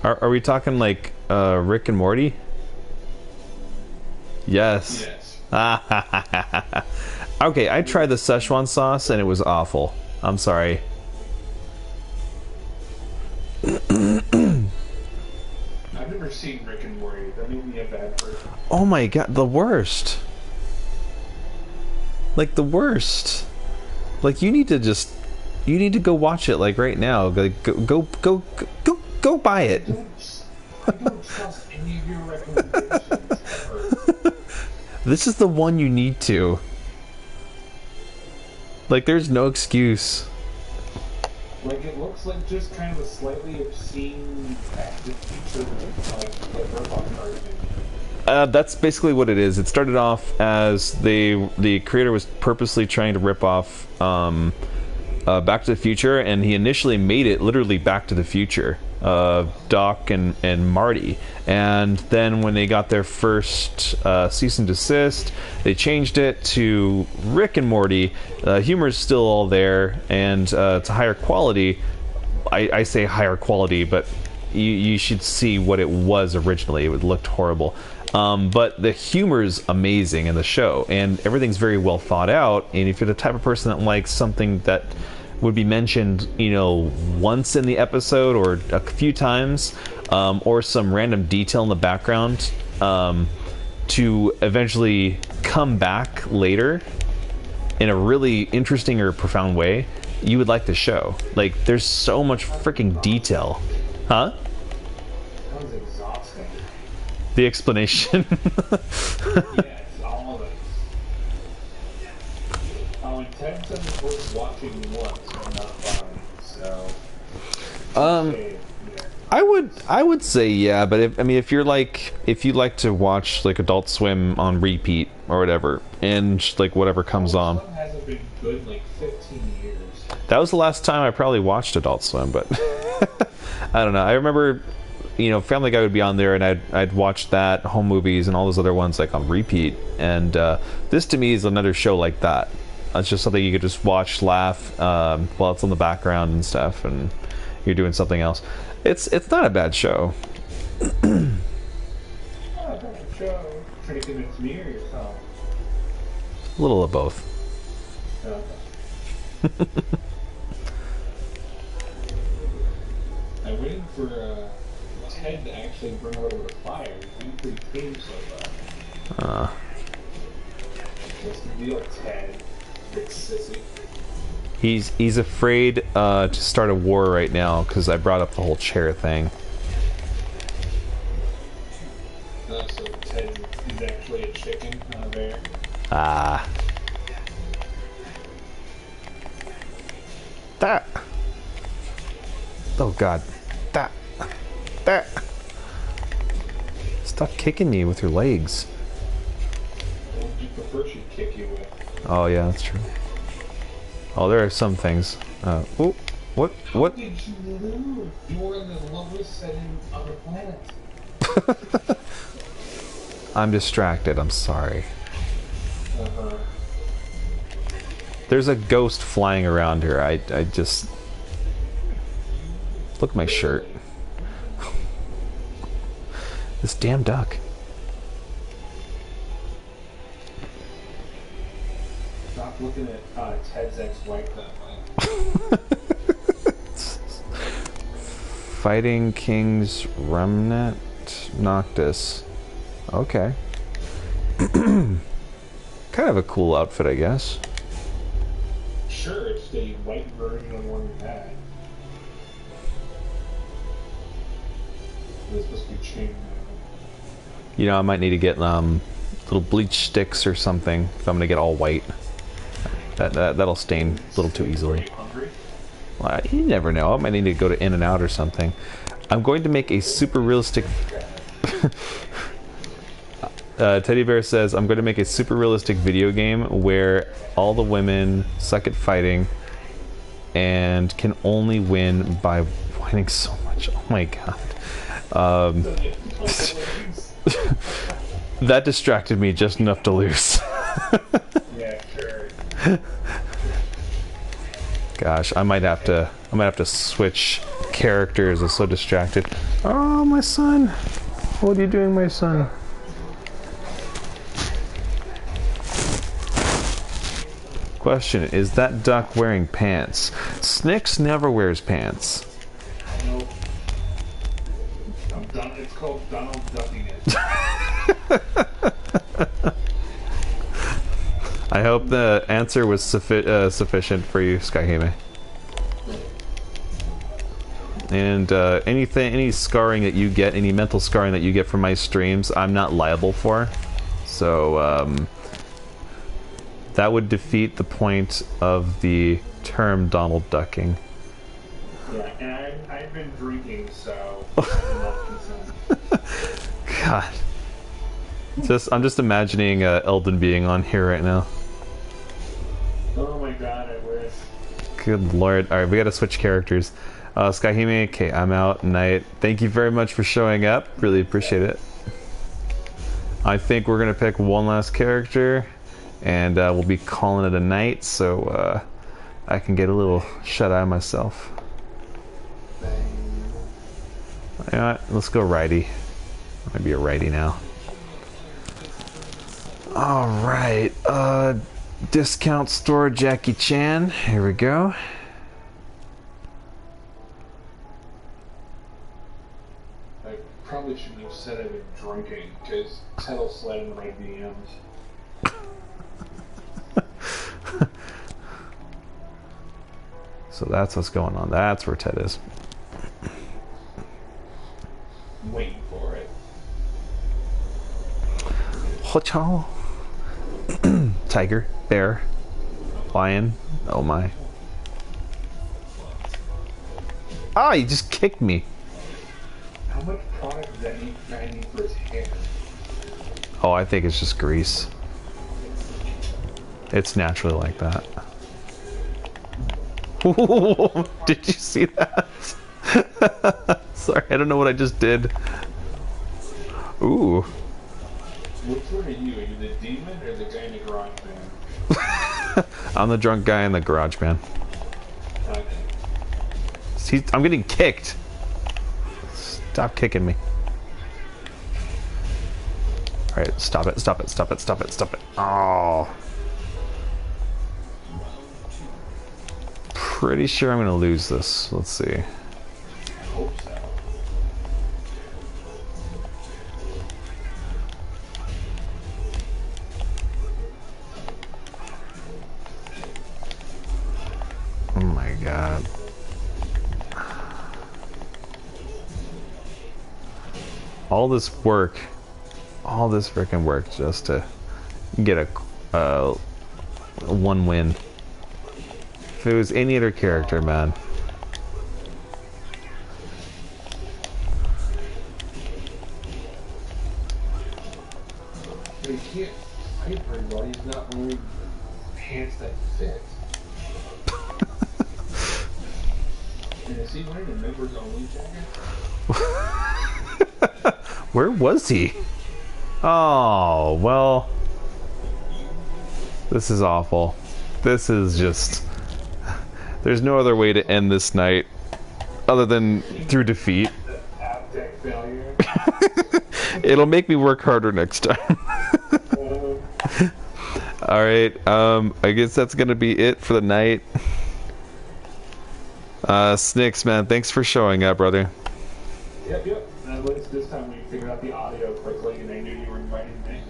Are we talking like Rick and Morty? Yes. Yes. Okay, I tried the Szechuan sauce and it was awful. I'm sorry. I've never seen Rick and Morty. That made me a bad person. Oh my god, the worst. Like the worst. Like you need to go watch it like right now. Like go buy it. I don't trust any of your recommendations ever. This is the one you need to. Like there's no excuse. Like, it looks like just kind of a slightly obscene Back to the Future, like robot cartoon. That's basically what it is. It started off as the creator was purposely trying to rip off Back to the Future, and he initially made it literally Back to the Future, Doc and Marty. And then when they got their first cease and desist, they changed it to Rick and Morty. Humor is still all there, and it's a higher quality. I say higher quality, but you should see what it was originally. It looked horrible. But the humor is amazing in the show, and everything's very well thought out. And if you're the type of person that likes something that would be mentioned, once in the episode or a few times, or some random detail in the background, to eventually come back later in a really interesting or profound way, you would like the show. Like, there's so much freaking detail. Huh? That was exhausting. The explanation. Yes, all of it. Oh, and Ted said it's worth watching once, but not buying, so... Okay, yeah. I would say yeah, but if you like to watch like Adult Swim on repeat or whatever, and like whatever comes on. Adult Swim hasn't been good in like 15 years. That was the last time I probably watched Adult Swim, but I don't know. I remember, Family Guy would be on there, and I'd watch that, Home Movies, and all those other ones like on repeat. And this to me is another show like that. It's just something you could just watch, laugh while it's on the background and stuff, and you're doing something else. It's not a bad show. Oh, that show. Trying to convince me or yourself? A little of both. Okay. I'm waiting for Ted to actually bring it over the fire. He's been pretty tame so far. What's the deal, Ted? Big sissy. He's afraid to start a war right now because I brought up the whole chair thing. So Ted is actually a chicken, not a bear. Ah. That. Oh God. That. Stop kicking me with your legs. What would you prefer she'd kick you with? Oh yeah, that's true. Oh, there are some things. Oh, what? How did you lose? You were in the lowest setting on the planet. I'm distracted. I'm sorry. Uh-huh. There's a ghost flying around here. I just look at my shirt. This damn duck. Stop looking at Ted's ex-wife that way. Fighting King's Remnant Noctis. Okay. Kind of a cool outfit, I guess. Sure, it's a white version of one you had. This must be chainmail. I might need to get little bleach sticks or something if I'm gonna get all white. That'll stain a little too easily. Are you hungry? Well, you never know. I might need to go to In-N-Out or something. I'm going to make a super realistic. Teddy Bear says, I'm going to make a super realistic video game where all the women suck at fighting and can only win by whining so much. Oh my God. That distracted me just enough to lose. Yeah, sure. Gosh, I might have to switch characters. I'm so distracted. Oh, my son. What are you doing, my son? Question, is that duck wearing pants? Snicks never wears pants. Nope. I'm done. It's called Donald ducking it. I hope the answer was sufficient for you, Skyhime. And any scarring that you get, any mental scarring that you get from my streams, I'm not liable for. So that would defeat the point of the term Donald ducking. Yeah, and I've been drinking, so I'm not concerned. God. I'm just imagining Elden being on here right now. Oh my god, I wish. Good lord. Alright, we gotta switch characters. Skyhime, okay, I'm out. Night. Thank you very much for showing up. Really appreciate it. I think we're gonna pick one last character, and we'll be calling it a night, so I can get a little shut-eye myself. You know what? Let's go righty. Might be a righty now. Alright, discount store Jackie Chan. Here we go. I probably shouldn't have said I've been drinking, because Ted will slide into my DMs. So that's what's going on. That's where Ted is. I'm waiting for it. Ho-chow. Tiger, bear, lion. Oh my. Ah, he just kicked me. How much product does that guy need for his hair? Oh, I think it's just grease. It's naturally like that. Did you see that? Sorry, I don't know what I just did. Ooh. Which one are you? Are you the demon or the guy in the garage band? I'm the drunk guy in the garage, man. Okay. I'm getting kicked. Stop kicking me. Alright, stop it, stop it, stop it, stop it, stop it. Oh. Pretty sure I'm gonna lose this. Let's see. I hope so. Oh my god. All this work, all this freaking work just to get a one win. If it was any other character, man. But he can't fight very well. He's not wearing pants that fit. And is he wearing a members only jacket? Where was he? Oh, well. This is awful. This is just... There's no other way to end this night other than through defeat. The abject failure. It'll make me work harder next time. Alright, I guess that's gonna be it for the night. Snicks, man, thanks for showing up, brother. Yep. At least this time we figured out the audio quickly and I knew you were inviting me.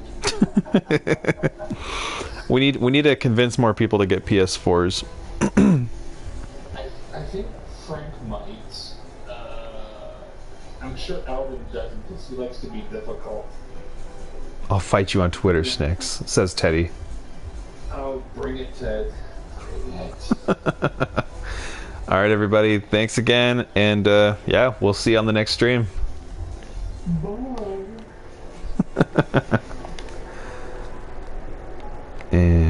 we need to convince more people to get PS4s. I think Frank might. I'm sure Alvin doesn't because he likes to be difficult. I'll fight you on Twitter, Snicks, says Teddy. Oh, bring it, Ted. Bring it. Alright, everybody, thanks again, and yeah, we'll see you on the next stream. Bye. And